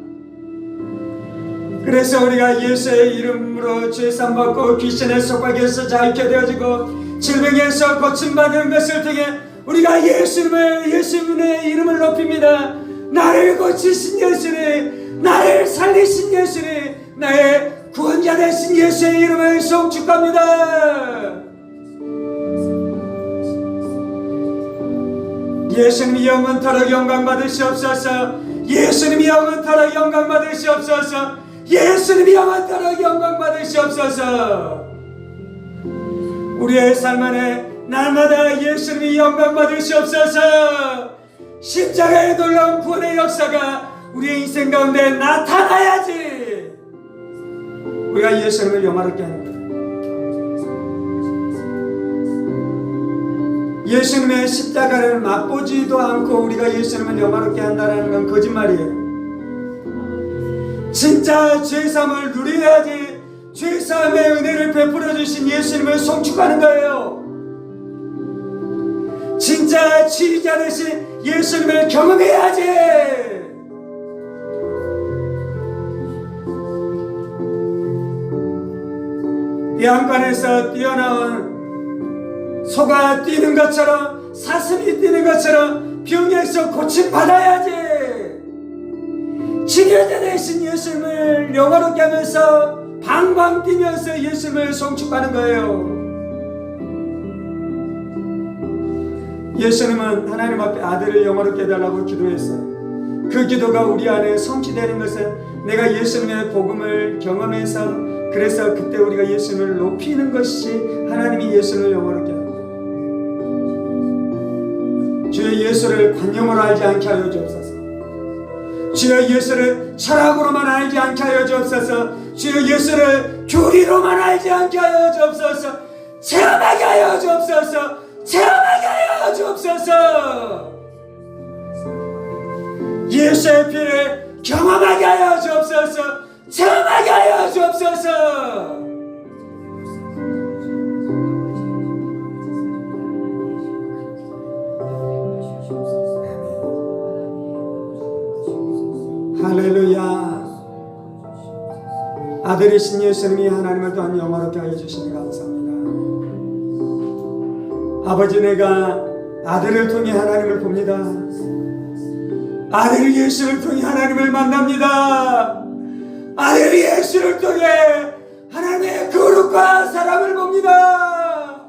그래서 우리가 예수의 이름으로 죄사함받고 귀신의 속박에서 자유케 되어지고 질병에서 고침받은 것을 통해 우리가 예수님의 이름을 높입니다. 나를 고치신 예수님, 나를 살리신 예수님, 나의 구원자 되신 예수의 이름을 송축합니다. 예수님이 영원토록 영광 받으시옵소서. 예수님이 영원토록 영광 받으시옵소서. 예수님이 영원토록 영광 받으시옵소서. 우리의 삶 안에 날마다 예수님이 영광 받으시옵소서. 십자가의 놀라운 구원의 역사가 우리의 인생 가운데 나타나야지 우리가 예수님을 영화롭게 하는 거예요. 예수님의 십자가를 맛보지도 않고 우리가 예수님을 영화롭게 한다는 건 거짓말이에요. 진짜 죄사함을 누려야지 죄사함의 은혜를 베풀어 주신 예수님을 송축하는 거예요. 진짜 치유자 되신 예수님을 경험해야지. 양간에서 뛰어나온 소가 뛰는 것처럼, 사슴이 뛰는 것처럼 병에서 고침받아야지 치료자 되신 예수님을 영화롭게 하면서 방방 뛰면서 예수님을 송축하는 거예요. 예수님은 하나님 앞에 아들을 영화롭게 해달라고 기도했어요. 그 기도가 우리 안에 성취되는 것은 내가 예수님의 복음을 경험해서, 그래서 그때 우리가 예수님을 높이는 것이 하나님이 예수님을 영화롭게 합니다. 주의 예수를 관념으로 알지 않게 하여 주옵소서. 주의 예수를 철학으로만 알지 않게 하여 주옵소서. 주의 예수를 교리로만 알지 않게 하여 주옵소서. 체험하게 하여 주옵소서. 체험하게 하여 주옵소서. 예수의 피를 경험하게 하여 주옵소서. 체험하게 하여 주옵소서. 할렐루야. 아들이신 예수님이 하나님을 또한 영화롭게 하여 주시니 감사합니다. 아버지, 내가 아들을 통해 하나님을 봅니다. 아들 예수를 통해 하나님을 만납니다. 아들 예수를 통해 하나님의 거룩과 사랑을 봅니다.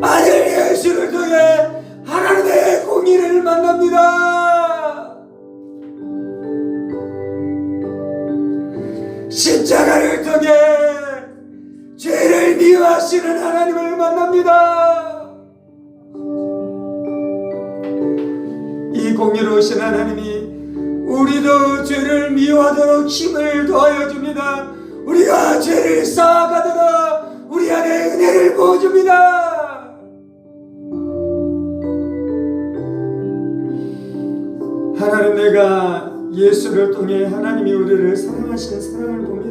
아들 예수를 통해 하나님의 공의를 만납니다. 십자가를 통해 죄를 미워하시는 하나님을 만납니다. 이 공의로우신 하나님이 우리도 죄를 미워하도록 힘을 더하여 줍니다. 우리가 죄를 쌓아가도록 우리 안에 은혜를 부어줍니다. 하나님, 내가 예수를 통해 하나님이 우리를 사랑하시는 사랑을 봅니다.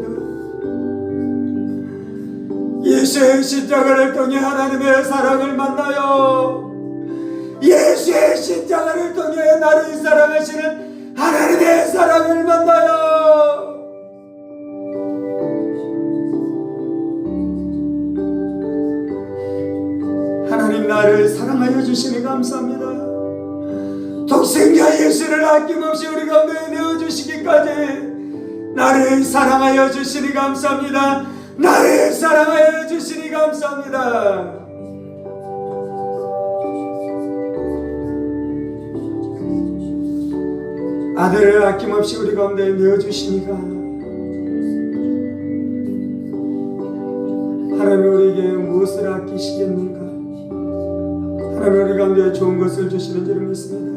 예수의 십자가를 통해 하나님의 사랑을 만나요. 예수의 십자가를 통해 나를 사랑하시는 하나님의 사랑을 만나요. 하나님, 나를 사랑하여 주시니 감사합니다. 독생자 예수를 아낌없이 우리 가운데 내어주시기까지 나를 사랑하여 주시니 감사합니다. 나를 사랑하여 주시니 감사합니다. 아들을 아낌없이 우리 가운데 내어주시니까 하나님, 우리에게 무엇을 아끼시겠는가? 하나님, 우리 가운데 좋은 것을 주시는 줄 믿습니다.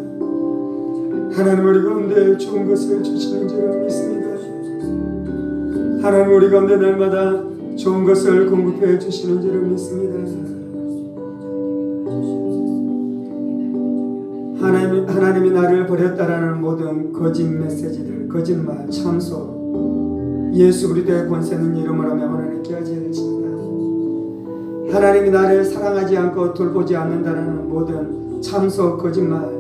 하나님 우리 가운데 좋은 것을 주시는 줄 믿습니다. 하나님 우리 가운데 날마다 좋은 것을 공급해 주시는 줄 믿습니다. 하나님이 나를 버렸다라는 모든 거짓 메시지들, 거짓말, 참소, 예수 그리스도의 권세는 이름으로 명하나님께 하지을지어다. 하나님이 나를 사랑하지 않고 돌보지 않는다라는 모든 참소, 거짓말,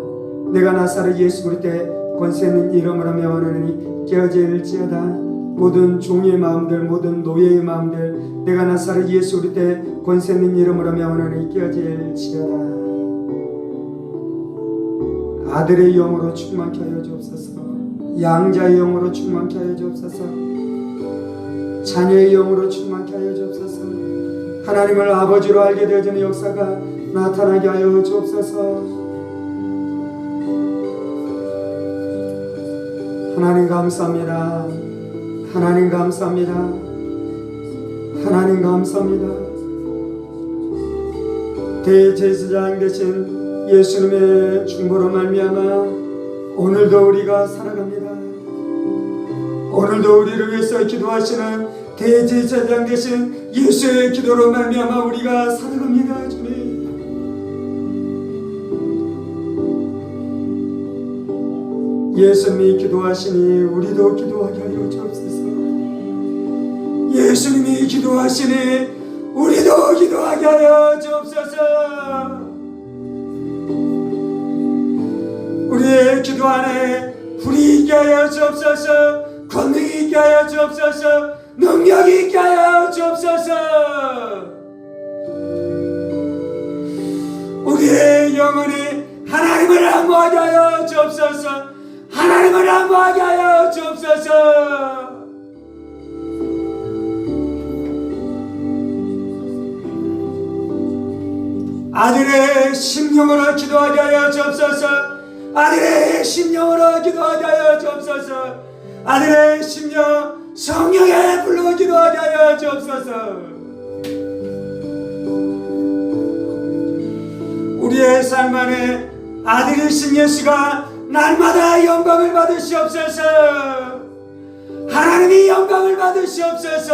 내가 나사렛 예수 그리스도의 권세는 이름으로 명하나니 깨어질지어다. 모든 종의 마음들, 모든 노예의 마음들, 내가 나사렛 예수 그리스도의 권세는 이름으로 명하나니 깨어질지어다. 아들의 영으로 충만케 하여 주옵소서. 양자의 영으로 충만케 하여 주옵소서. 자녀의 영으로 충만케 하여 주옵소서. 하나님을 아버지로 알게 되어지는 역사가 나타나게 하여 주옵소서. 하나님 감사합니다. 하나님 감사합니다. 하나님 감사합니다. 대제사장 되신 예수님의 중보로 말미암아 오늘도 우리가 살아갑니다. 오늘도 우리를 위해서 기도하시는 대제사장 되신 예수의 기도로 말미암아 우리가 살아갑니다. 주님, 예수님이 기도하시니 우리도 기도하게 하여 주옵소서. 예수님이 기도하시니 우리도 기도하게 하여 주옵소서. 우리의 기도 안에 불이 있게 하여 주옵소서. 권능이 있게 하여 주옵소서. 능력이 있게 하여 주옵소서. 우리의 영혼이 하나님을 안모하게 하여 주옵소서. 하나님을 안모하게 하여 주옵소서. 아들의 심령으로 기도하게 하여 주옵소서. 아들의 심령으로 기도하게 하여 주옵소서. 아들의 심령 성령의 불로 기도하게 하여 주옵소서. 우리의 삶 안에 아들이신 예수가 날마다 영광을 받으시옵소서. 하나님이 영광을 받으시옵소서.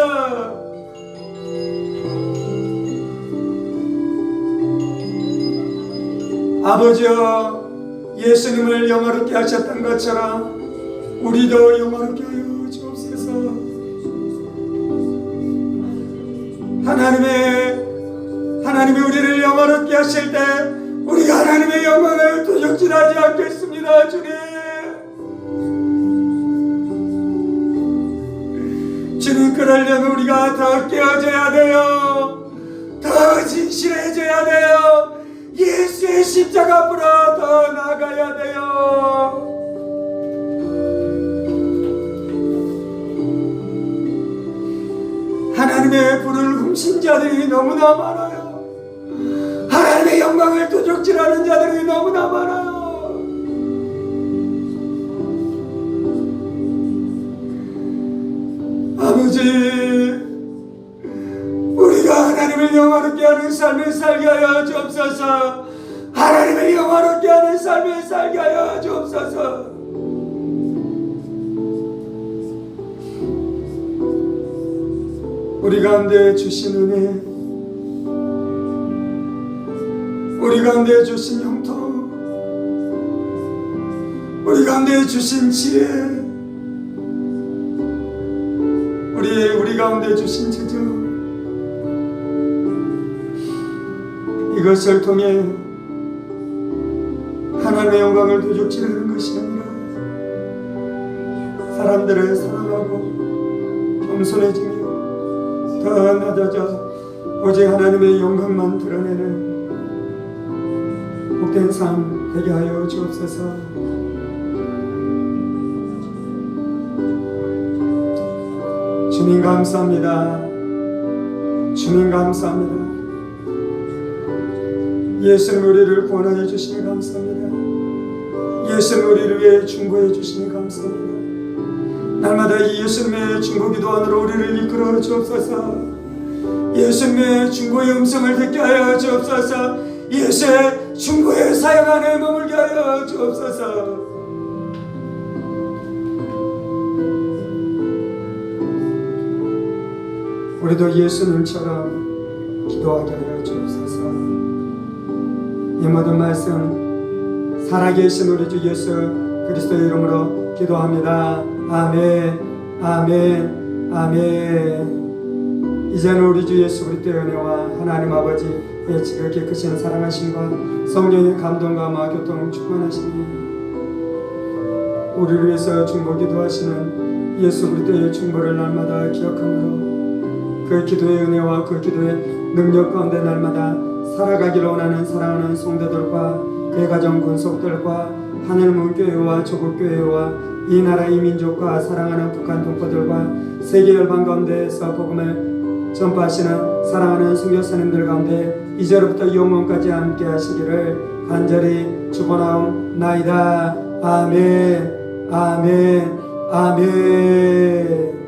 아버지여, 예수님을 영화롭게 하셨던 것처럼 우리도 영화롭게 하여 주옵소서. 하나님이 우리를 영화롭게 하실 때 우리가 하나님의 영광을 도적질하지 않겠습니다. 주님, 그러려면 우리가 더 깨어져야 돼요. 더 진실해져야 돼요. 예수의 십자가 앞으로 더 나아가야 돼요. 하나님의 불을 훔친 자들이 너무나 많아요. 하나님의 영광을 도적질하는 자들이 너무나 많아요. 아버지, 우리가 하나님을 영화롭게 하는 삶을 살게 하여 주옵소서. 하나님을 영화롭게 하는 삶을 살게 하여 주옵소서. 우리 가운데 주신 은혜, 우리 가운데 주신 형통, 우리 가운데 주신 지혜, 우리 가운데 주신 제주, 이것을 통해 하나님의 영광을 도둑질하는 것이 아니라 사람들을 사랑하고 겸손해지며 더 낮아져 오직 하나님의 영광만 드러내는 복된 삶 되게 하여 주옵소서. 주님 감사합니다. 주님 감사합니다. 예수님 우리를 구원하여 주시니 감사합니다. 예수님 우리를 위해 중보해 주시니 감사합니다. 날마다 이 예수님의 중보기도 안으로 우리를 이끌어 주옵소서. 예수님의 중보의 음성을 듣게 하여 주옵소서. 예수의 중보의 사역 안에 머물게 하여 주옵소서. 우리도 예수님처럼 기도하게 하여 주옵소서. 이 모든 말씀 살아계신 우리 주 예수 그리스도의 이름으로 기도합니다. 아멘, 아멘, 아멘. 이제는 우리 주 예수 그리스도의 은혜와 하나님 아버지의 지극히 크신 사랑하심과 성령의 감동과 마음 교통을 충만하시니 우리를 위해서 중보 기도하시는 예수 그리스도의 중보를 날마다 기억함으로 그 기도의 은혜와 그 기도의 능력 가운데 날마다 살아가기를 원하는 사랑하는 성도들과 그의 가정 군속들과 하늘문교회와 조국교회와 이 나라 이 민족과 사랑하는 북한 동포들과 세계 열방 가운데에서 복음을 전파하시는 사랑하는 선교사님들 가운데 이제로부터 영원까지 함께 하시기를 간절히 축원하옵나이다. 아멘, 아멘, 아멘.